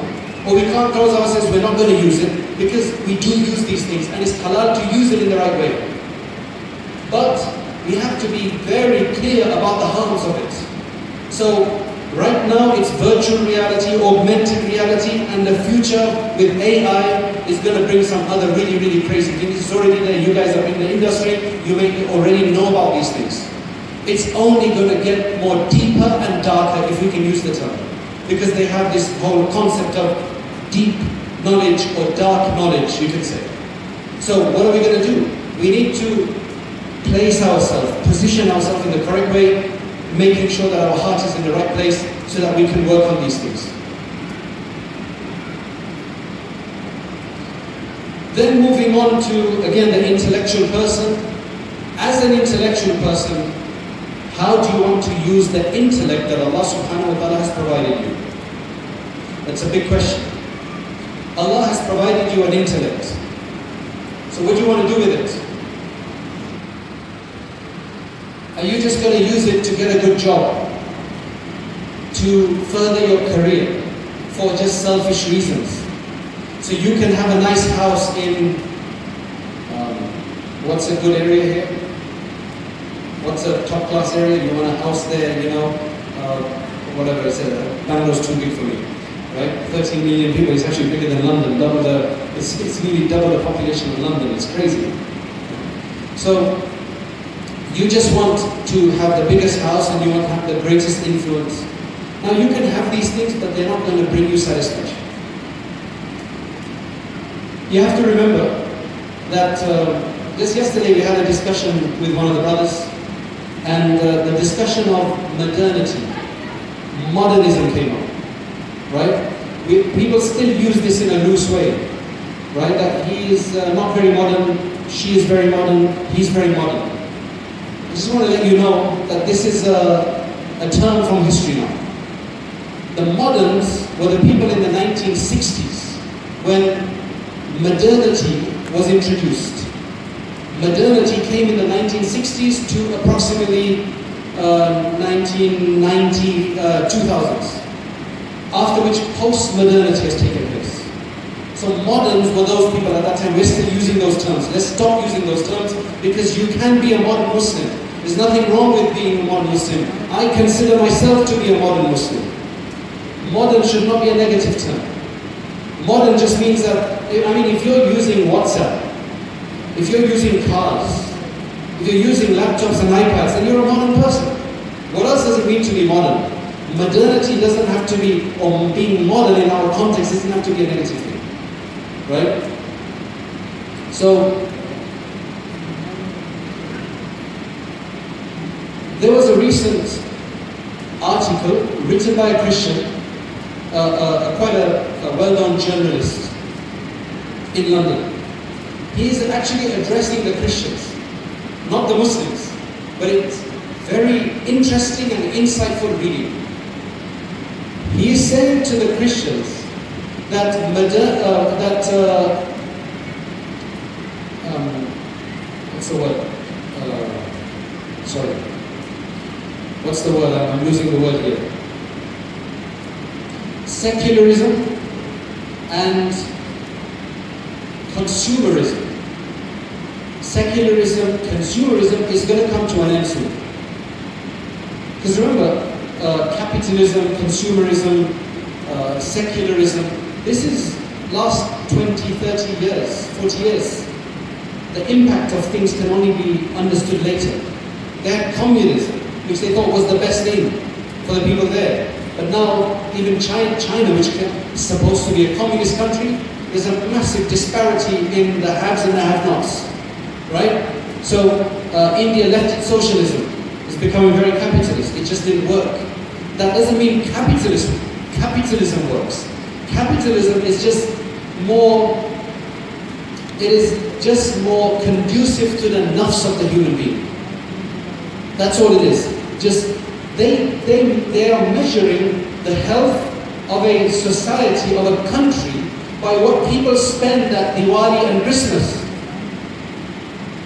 or we can't close our eyes and say we're not going to use it, because we do use these things and it's halal to use it in the right way. But we have to be very clear about the harms of it. So right now it's virtual reality, augmented reality, and the future with AI is going to bring some other really, really crazy things. It's already there. You guys are in the industry, you may already know about these things. It's only going to get more deeper and darker, if we can use the term. Because they have this whole concept of deep knowledge or dark knowledge, you could say. So what are we going to do? We need to place ourselves, position ourselves in the correct way, making sure that our heart is in the right place so that we can work on these things. Then moving on to, again, the intellectual person. As an intellectual person, how do you want to use the intellect that Allah subhanahu wa ta'ala has provided you? That's a big question. Allah has provided you an intellect. So what do you want to do with it? Are you just going to use it to get a good job? To further your career? For just selfish reasons? So you can have a nice house in, what's a good area here? What's a top class area? You want a house there, whatever it says. Bangalore's too big for me, right? 13 million people, it's actually bigger than London, it's nearly double the population of London, it's crazy. So, you just want to have the biggest house and you want to have the greatest influence. Now you can have these things, but they're not going to bring you satisfaction. You have to remember that just yesterday we had a discussion with one of the brothers, and the discussion of modernity, modernism came up, right? People still use this in a loose way, right? That he is not very modern, she is very modern, he's very modern. I just want to let you know that this is a term from history now. The moderns were the people in the 1960s when modernity was introduced. Modernity came in the 1960s to approximately 1990, 2000s. After which post-modernity has taken place. So moderns were those people at that time. We're still using those terms. Let's stop using those terms because you can be a modern Muslim. There's nothing wrong with being a modern Muslim. I consider myself to be a modern Muslim. Modern should not be a negative term. Modern just means that, I mean, if you're using WhatsApp, if you're using cars, if you're using laptops and iPads, then you're a modern person. What else does it mean to be modern? Modernity doesn't have to be, or being modern in our context doesn't have to be a negative thing, right? So, there was a recent article written by a Christian, quite a well-known journalist in London. He is actually addressing the Christians, not the Muslims, but it's very interesting and insightful reading. He is saying to the Christians that what's the word? Sorry. What's the word? I'm losing the word here. Secularism and consumerism. Secularism, consumerism is going to come to an end soon. Because remember, capitalism, consumerism, secularism, this is last 20, 30 years, 40 years. The impact of things can only be understood later. They had communism, which they thought was the best thing for the people there. But now, even China, which is supposed to be a communist country, there's a massive disparity in the haves and the have-nots, right? So, India left its socialism. It's becoming very capitalist. It just didn't work. That doesn't mean capitalism works. Capitalism is just more, it is just more conducive to the nafs of the human being. That's all it is. Just, they are measuring the health of a society, of a country, by what people spend at Diwali and Christmas.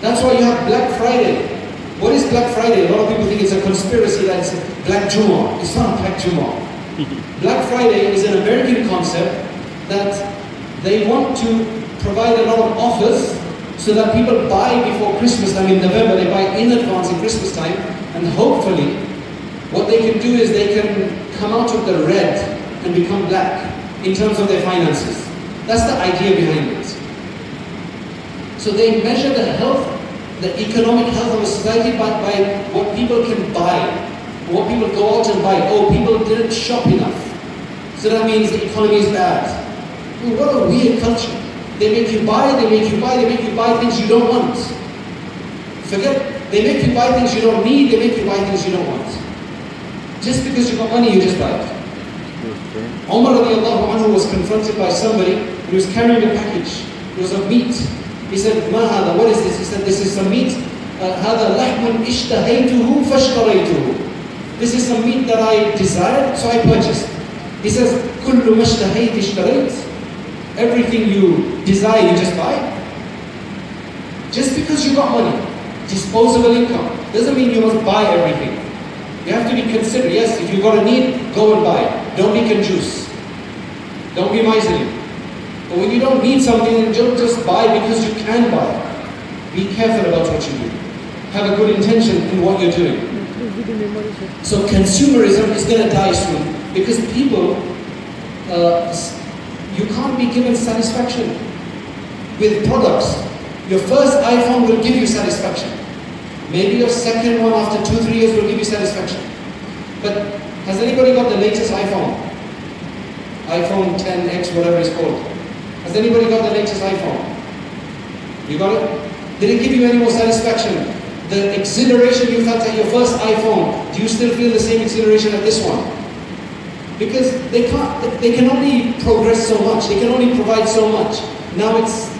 That's why you have Black Friday. What is Black Friday? A lot of people think it's a conspiracy that it's Black Jummah. It's not Black Jummah. Black Friday is an American concept that they want to provide a lot of offers so that people buy before Christmas time in November. They buy in advance in Christmas time, and hopefully what they can do is they can come out of the red and become black in terms of their finances. That's the idea behind it. So they measure the health, the economic health of a society by what people can buy, what people go out and buy. Oh, people didn't shop enough, so that means the economy is bad. Well, what a weird culture. They make you buy, they make you buy, they make you buy things you don't want. Forget, they make you buy things you don't need, they make you buy things you don't want. Just because you got money, you just buy it. Umar radiallahu anhu was confronted by somebody who was carrying a package. It was of meat. He said, "Ma hada, what is this?" He said, "This is some meat. Hada lahmun ishtahaytuhu fashtaraytuhu." This is some meat that I desired, so I purchased. He says, "Kullu mashtahayt ishtarayt." Everything you desire, you just buy. Just because you got money, disposable income, doesn't mean you must buy everything. You have to be considerate. Yes, if you've got a need, go and buy. Don't be conjuice. Don't be miserly. But when you don't need something, don't just buy because you can buy. Be careful about what you do. Have a good intention in what you're doing. So consumerism is going to die soon because people, you can't be given satisfaction with products. Your first iPhone will give you satisfaction. Maybe your second one after 2-3 years will give you satisfaction. But has anybody got the latest iPhone? iPhone 10X, whatever it's called. Has anybody got the latest iPhone? You got it? Did it give you any more satisfaction? The exhilaration you felt at your first iPhone, do you still feel the same exhilaration at this one? Because they can only progress so much, they can only provide so much. Now it's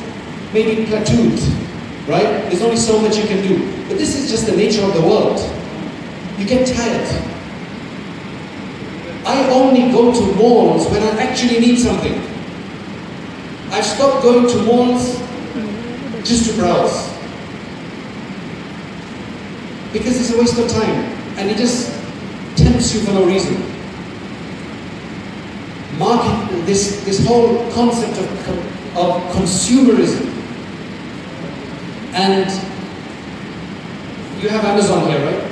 maybe plateaued, right? There's only so much you can do. But this is just the nature of the world. You get tired. I only go to malls when I actually need something. I've stopped going to malls just to browse. Because it's a waste of time and it just tempts you for no reason. Market, this whole concept of consumerism. And you have Amazon here, right?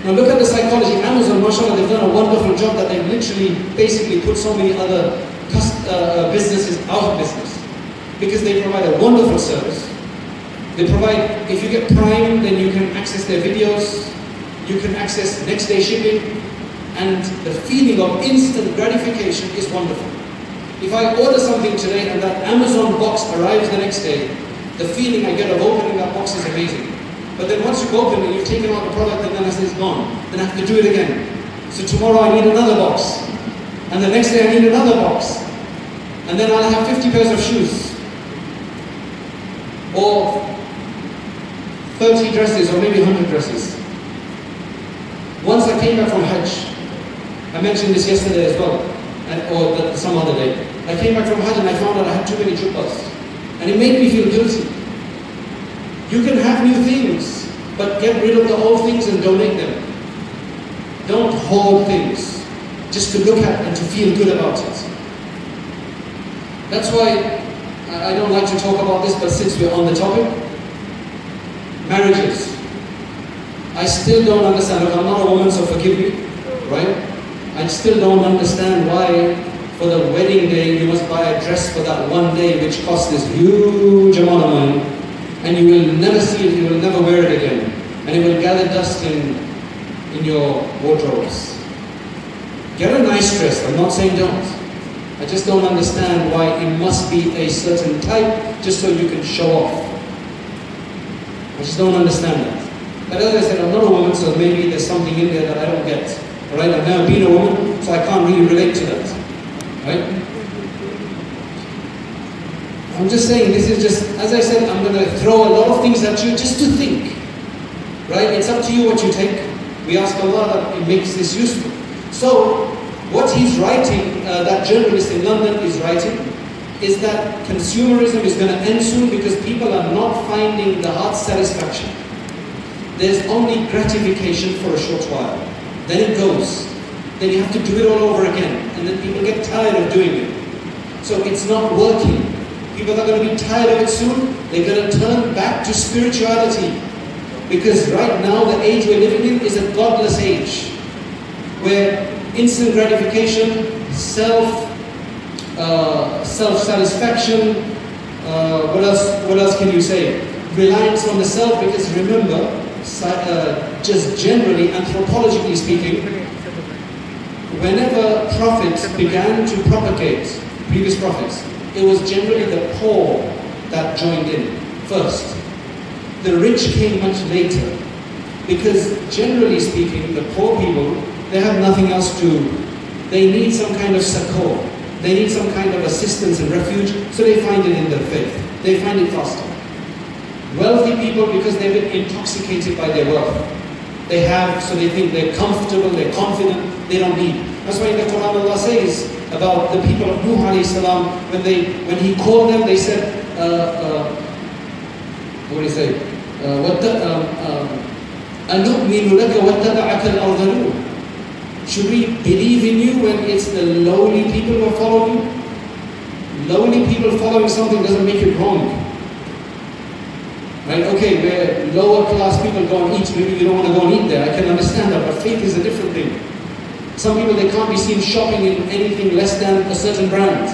Now look at the psychology. Amazon, mashallah, they've done a wonderful job that they've literally basically put so many other businesses out of business. Because they provide a wonderful service. They provide, if you get Prime, then you can access their videos, you can access next day shipping, and the feeling of instant gratification is wonderful. If I order something today and that Amazon box arrives the next day, the feeling I get of opening that box is amazing. But then once you open it, you've taken out the product and then it's gone. Then I have to do it again. So tomorrow I need another box. And the next day I need another box. And then I'll have 50 pairs of shoes. Or 30 dresses, or maybe 100 dresses. Once I came back from Hajj, I mentioned this yesterday as well, or some other day. I came back from Hajj and I found out I had too many jubbas. And it made me feel guilty. You can have new things, but get rid of the old things and donate them. Don't hoard things, just to look at and to feel good about it. That's why I don't like to talk about this, but since we're on the topic, marriages. I still don't understand. Look, I'm not a woman, so forgive me, right? I still don't understand why for the wedding day you must buy a dress for that one day which costs this huge amount of money, and you will never see it, you will never wear it again, and it will gather dust in your wardrobes. Get a nice dress, I'm not saying don't. I just don't understand why it must be a certain type just so you can show off. I just don't understand that. But as I said, I'm not a woman, so maybe there's something in there that I don't get. Alright, I've never been a woman, so I can't really relate to that. Right? I'm just saying, this is just, as I said, I'm going to throw a lot of things at you just to think. Right? It's up to you what you take. We ask Allah that it makes this useful. So, what he's writing, that journalist in London is writing, is that consumerism is going to end soon because people are not finding the heart's satisfaction. There's only gratification for a short while. Then it goes. Then you have to do it all over again. And then people get tired of doing it. So it's not working. People are going to be tired of it soon. They're going to turn back to spirituality. Because right now the age we're living in is a godless age. Where instant gratification, self-satisfaction, what else can you say? Reliance on the self, because remember, just generally, anthropologically speaking, whenever prophets began to propagate, previous prophets, it was generally the poor that joined in first. The rich came much later, because generally speaking, the poor people, they have nothing else to do. They need some kind of succor. They need some kind of assistance and refuge, so they find it in their faith. They find it faster. Wealthy people, because they've been intoxicated by their wealth. They have, so they think they're comfortable, they're confident, they don't need. That's why in the Quran Allah says about the people of Nuh alayhi salam, when he called them, they said, what do you say? أَنُؤْمِنُ لَكَ وَاتَّبَعَكَ الْأَرْذَلُونَ. Should we believe in you when it's the lowly people who are following you? Lowly people following something doesn't make it wrong. Right? Okay, where lower class people go and eat, maybe you don't want to go and eat there. I can understand that, but faith is a different thing. Some people, they can't be seen shopping in anything less than a certain brand.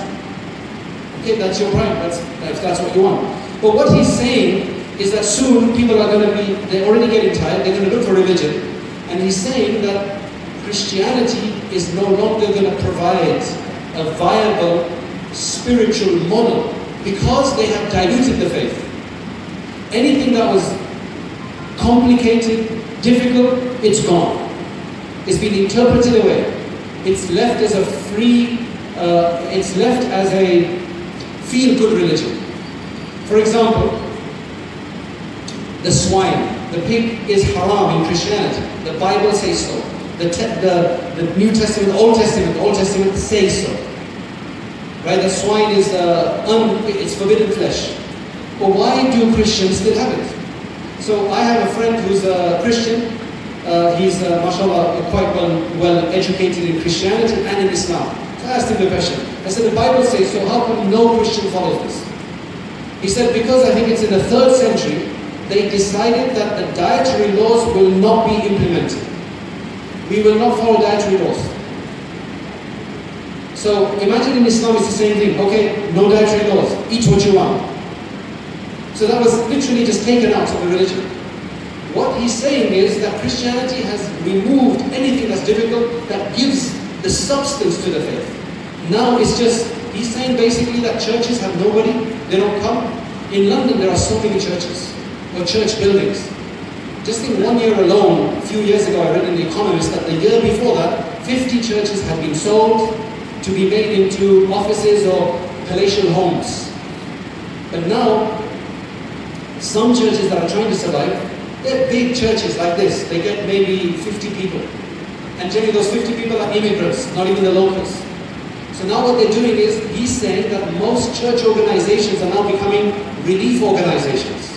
Okay, that's your pride, if that's what you want. But what he's saying is that soon people are going to be, they're already getting tired, they're going to look for religion. And he's saying that Christianity is no longer going to provide a viable spiritual model because they have diluted the faith. Anything that was complicated, difficult, it's gone. It's been interpreted away. It's left as a free, it's left as a feel-good religion. For example, the swine, the pig is haram in Christianity. The Bible says so. The New Testament, the Old Testament says so. Right? The swine is it's forbidden flesh. But why do Christians still have it? So I have a friend who's a Christian. He's, mashallah, quite well educated in Christianity and in Islam. So I asked him the question. I said, the Bible says so, how come no Christian follows this? He said, because I think it's in the 3rd century, they decided that the dietary laws will not be implemented. We will not follow dietary laws. So imagine in Islam it's the same thing. Okay, no dietary laws. Eat what you want. So that was literally just taken out of the religion. What he's saying is that Christianity has removed anything that's difficult that gives the substance to the faith. Now it's just, he's saying basically that churches have nobody, they don't come. In London there are so many churches, or church buildings. Just in 1 year alone, a few years ago I read in The Economist that the year before that, 50 churches had been sold to be made into offices or palatial homes. But now, some churches that are trying to survive, they're big churches like this. They get maybe 50 people. And generally those 50 people are immigrants, not even the locals. So now what they're doing is, he's saying that most church organizations are now becoming relief organizations.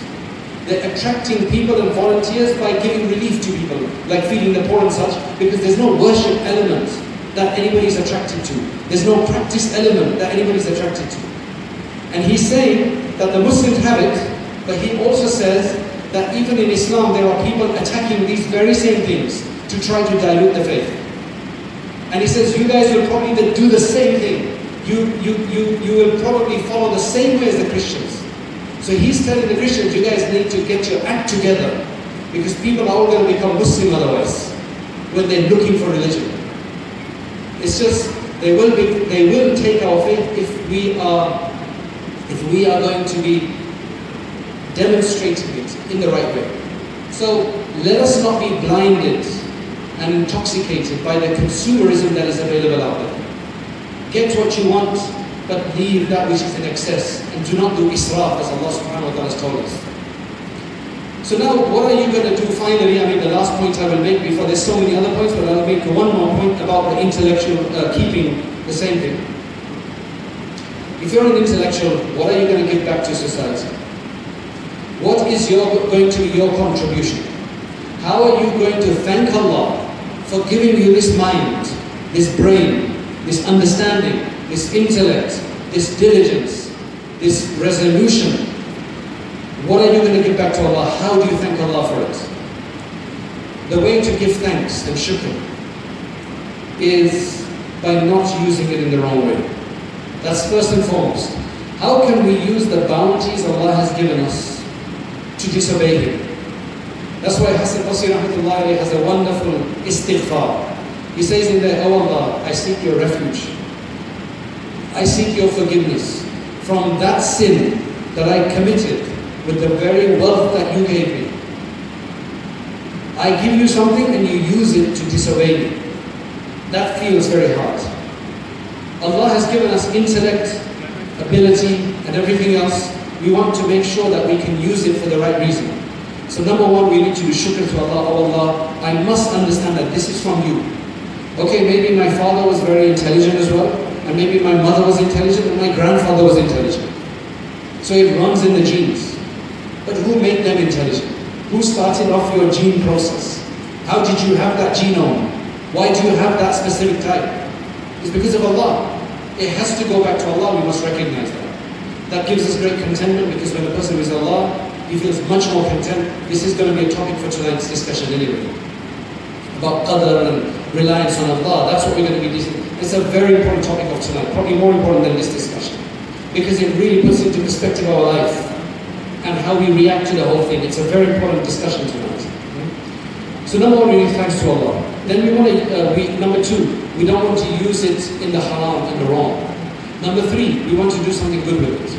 They're attracting people and volunteers by giving relief to people, like feeding the poor and such, because there's no worship element that anybody's attracted to. There's no practice element that anybody's attracted to. And he's saying that the Muslims have it, but he also says that even in Islam there are people attacking these very same things to try to dilute the faith. And he says, you guys will probably do the same thing. You will probably follow the same way as the Christians. So he's telling the Christians, you guys need to get your act together, because people are all going to become Muslim otherwise, when they're looking for religion. It's just, they will take our faith if we are going to be demonstrating it in the right way. So let us not be blinded and intoxicated by the consumerism that is available out there. Get what you want, but leave that which is in excess, and do not do israf, as Allah subhanahu wa ta'ala has told us. So now, what are you going to do finally? I mean, the last point I will make before, there's so many other points, but I'll make one more point about the intellectual, keeping the same thing. If you're an intellectual, what are you going to give back to society? What is going to be your contribution? How are you going to thank Allah for giving you this mind, this brain, this understanding, this intellect, this diligence, this resolution? What are you going to give back to Allah? How do you thank Allah for it? The way to give thanks and shukr is by not using it in the wrong way. That's first and foremost. How can we use the bounties Allah has given us to disobey Him? That's why Hassan Basri rahmatullahi has a wonderful istighfar. He says in there, oh Allah, I seek your refuge. I seek your forgiveness from that sin that I committed with the very wealth that you gave me. I give you something and you use it to disobey me. That feels very hard. Allah has given us intellect, ability, and everything else. We want to make sure that we can use it for the right reason. So number one, we need to do shukr to Allah. Oh Allah, I must understand that this is from you. Okay, maybe my father was very intelligent as well, and maybe my mother was intelligent, and my grandfather was intelligent. So it runs in the genes. But who made them intelligent? Who started off your gene process? How did you have that genome? Why do you have that specific type? It's because of Allah. It has to go back to Allah, we must recognize that. That gives us great contentment, because when a person is Allah, he feels much more content. This is going to be a topic for tonight's discussion anyway. About qadr and reliance on Allah. That's what we're going to be discussing. It's a very important topic of tonight, probably more important than this discussion. Because it really puts into perspective our life and how we react to the whole thing. It's a very important discussion tonight. So number one, we give thanks to Allah. Then we want to, number two, we don't want to use it in the haram, in the wrong. Number three, we want to do something good with it.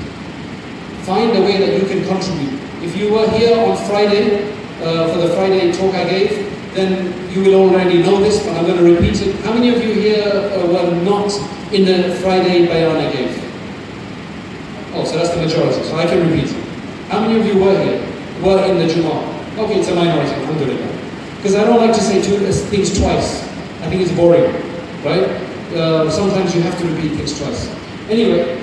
Find a way that you can contribute. If you were here on Friday, for the Friday talk I gave, then you will already know this, but I'm going to repeat it. How many of you here were not in the Friday bayan I gave? Oh, so that's the majority, so I can repeat it. How many of you were here, were in the Jummah? Okay, it's a minority, alhamdulillah. Because I don't like to say things twice. I think it's boring, right? Sometimes you have to repeat things twice. Anyway,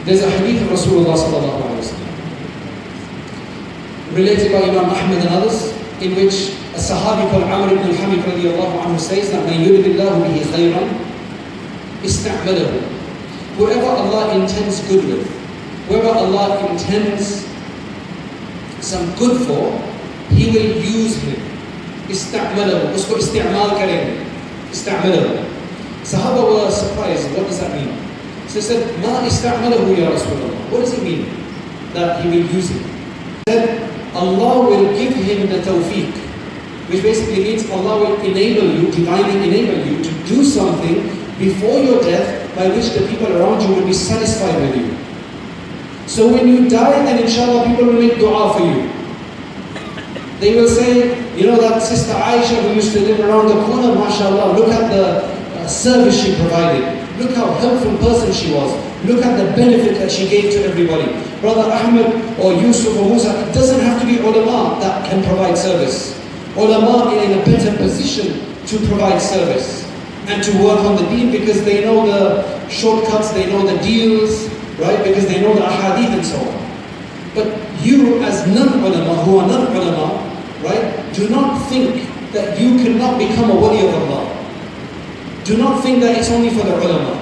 there's a hadith of Rasulullah sallallahu alaihi wasallam, related by Imam Ahmad and others, in which a Sahabi called Amr ibn al-Hamid radiallahu anhu says that مَنْ يُرِدِ اللَّهُ بِهِ خَيْرًا اسْتَعْمَلَهُ. Whoever Allah intends good with, whoever Allah intends some good for, He will use him. استعمله. उसको इस्तेमाल करेंगे. استعمله. Sahaba were surprised. What does that mean? So he said, ما استعمله يا رسول الله. What does it mean that He will use him? He said, Allah will give him the tawfiq, which basically means Allah will enable you, divinely enable you to do something before your death by which the people around you will be satisfied with you. So when you die, then inshallah people will make dua for you. They will say, you know that sister Aisha who used to live around the corner, mashallah, look at the service she provided. Look how helpful person she was. Look at the benefit that she gave to everybody. Brother Ahmed or Yusuf or Musa, it doesn't have to be ulama that can provide service. Ulama are in a better position to provide service and to work on the deen because they know the shortcuts, they know the deals, right? Because they know the ahadith and so on. But you as non-ulama, who are non-ulama, right, do not think that you cannot become a wali of Allah. Do not think that it's only for the ulama.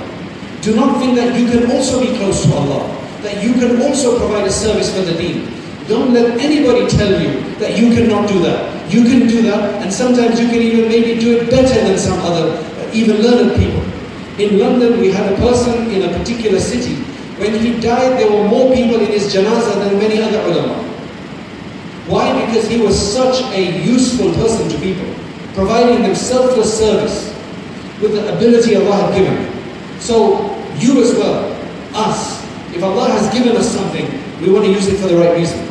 Do not think that you can also be close to Allah, that you can also provide a service for the deen. Don't let anybody tell you that you cannot do that. You can do that, and sometimes you can even maybe do it better than some other, even learned people. In London, we had a person in a particular city. When he died, there were more people in his janazah than many other ulama. Why? Because he was such a useful person to people, providing them selfless service with the ability Allah had given. So, you as well, us, if Allah has given us something, we want to use it for the right reason.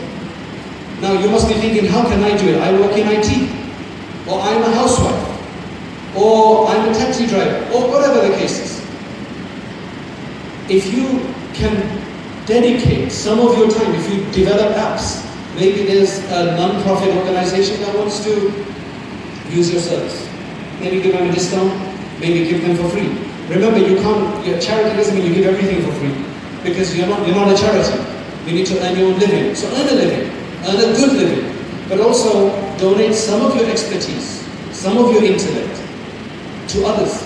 Now you must be thinking, how can I do it? I work in IT, or I'm a housewife, or I'm a taxi driver, or whatever the case is. If you can dedicate some of your time, if you develop apps, maybe there's a non-profit organization that wants to use your service. Maybe give them a discount, maybe give them for free. Remember, you can't, your charity doesn't mean you give everything for free, because you're not a charity. You need to earn your own living. So earn a living, earn a good living, but also donate some of your expertise, some of your intellect to others.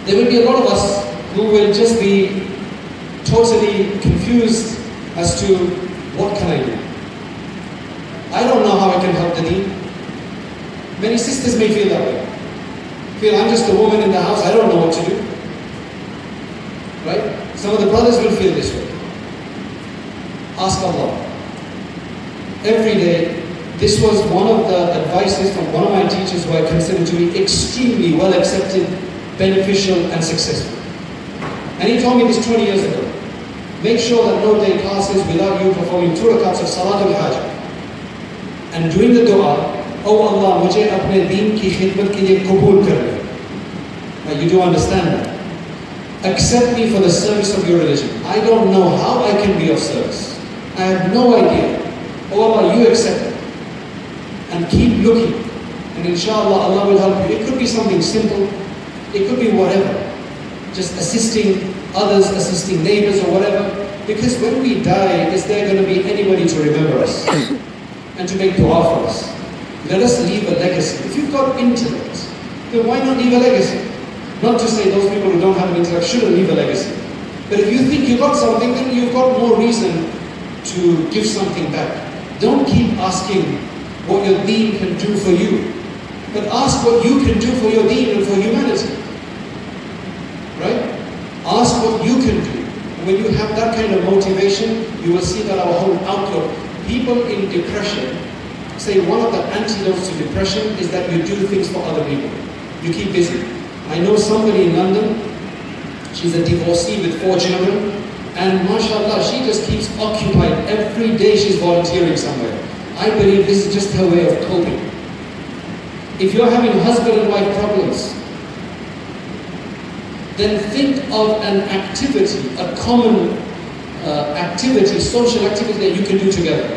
There will be a lot of us who will just be totally confused as to what can I do? I don't know how I can help the deen. Many sisters may feel that way. Feel I'm just a woman in the house, I don't know what to do. Right? Some of the brothers will feel this way. Ask Allah. Every day, this was one of the advices from one of my teachers who I consider to be extremely well accepted, beneficial and successful. And he told me this 20 years ago. Make sure that no day passes without you performing 2 rakats of Salatul Hajj and doing the dua, Oh Allah, mujhe apne deen ki khidmat ke liye qabool kar le. Now you do understand that. Accept me for the service of your religion. I don't know how I can be of service. I have no idea. Oh Allah, you accept it. And keep looking. And inshallah, Allah will help you. It could be something simple. It could be whatever. Just assisting others, assisting neighbors or whatever. Because when we die, is there going to be anybody to remember us? And to make dua for us? Let us leave a legacy. If you've got intellect, then why not leave a legacy? Not to say those people who don't have an intellect shouldn't leave a legacy. But if you think you've got something, then you've got more reason to to give something back. Don't keep asking what your deen can do for you, but ask what you can do for your deen and for humanity. Right? Ask what you can do. And when you have that kind of motivation, you will see that our whole outlook. People in depression say one of the antidotes to depression is that you do things for other people. You keep busy. I know somebody in London, she's a divorcee with 4 children, and mashallah, she just keeps occupied. Every day she's volunteering somewhere. I believe this is just her way of coping. If you're having husband and wife problems, then think of an activity, a common activity, social activity that you can do together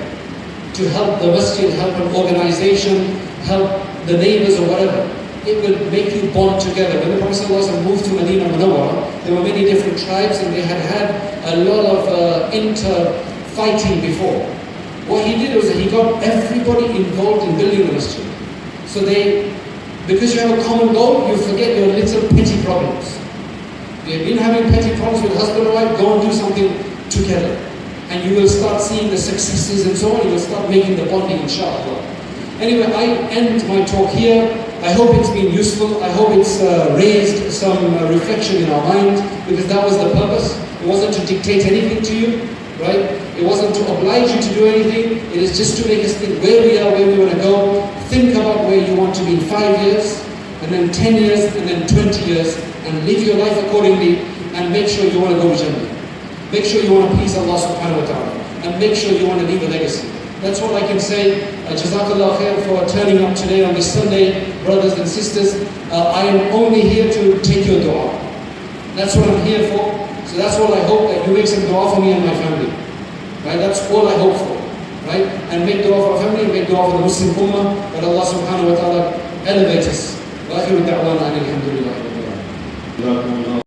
to help the masjid, help an organization, help the neighbors or whatever. It will make you bond together. When the Prophet ﷺ moved to Medina Munawwara, there were many different tribes and they had a lot of inter-fighting before. What he did was that he got everybody involved in building the masjid. So because you have a common goal, you forget your little petty problems. You've been having petty problems with husband and wife, go and do something together. And you will start seeing the successes and so on, you will start making the bonding, inshallah. Anyway, I end my talk here. I hope it's been useful. I hope it's raised some reflection in our mind, because that was the purpose. It wasn't to dictate anything to you, right? It wasn't to oblige you to do anything. It is just to make us think where we are, where we want to go. Think about where you want to be in 5 years, and then 10 years, and then 20 years, and live your life accordingly, and make sure you want to go to Jannah. Make sure you want to please Allah subhanahu wa ta'ala, and make sure you want to leave a legacy. That's all I can say. Jazakallah khair for turning up today on this Sunday, brothers and sisters. I am only here to take your dua. That's what I'm here for. So that's all I hope, that you make some dua for me and my family. Right? That's all I hope for. Right? And make dua for our family, and make dua for the Muslim Ummah, that Allah subhanahu wa ta'ala elevate us. Wa akhiru da'wana alhamdulillah.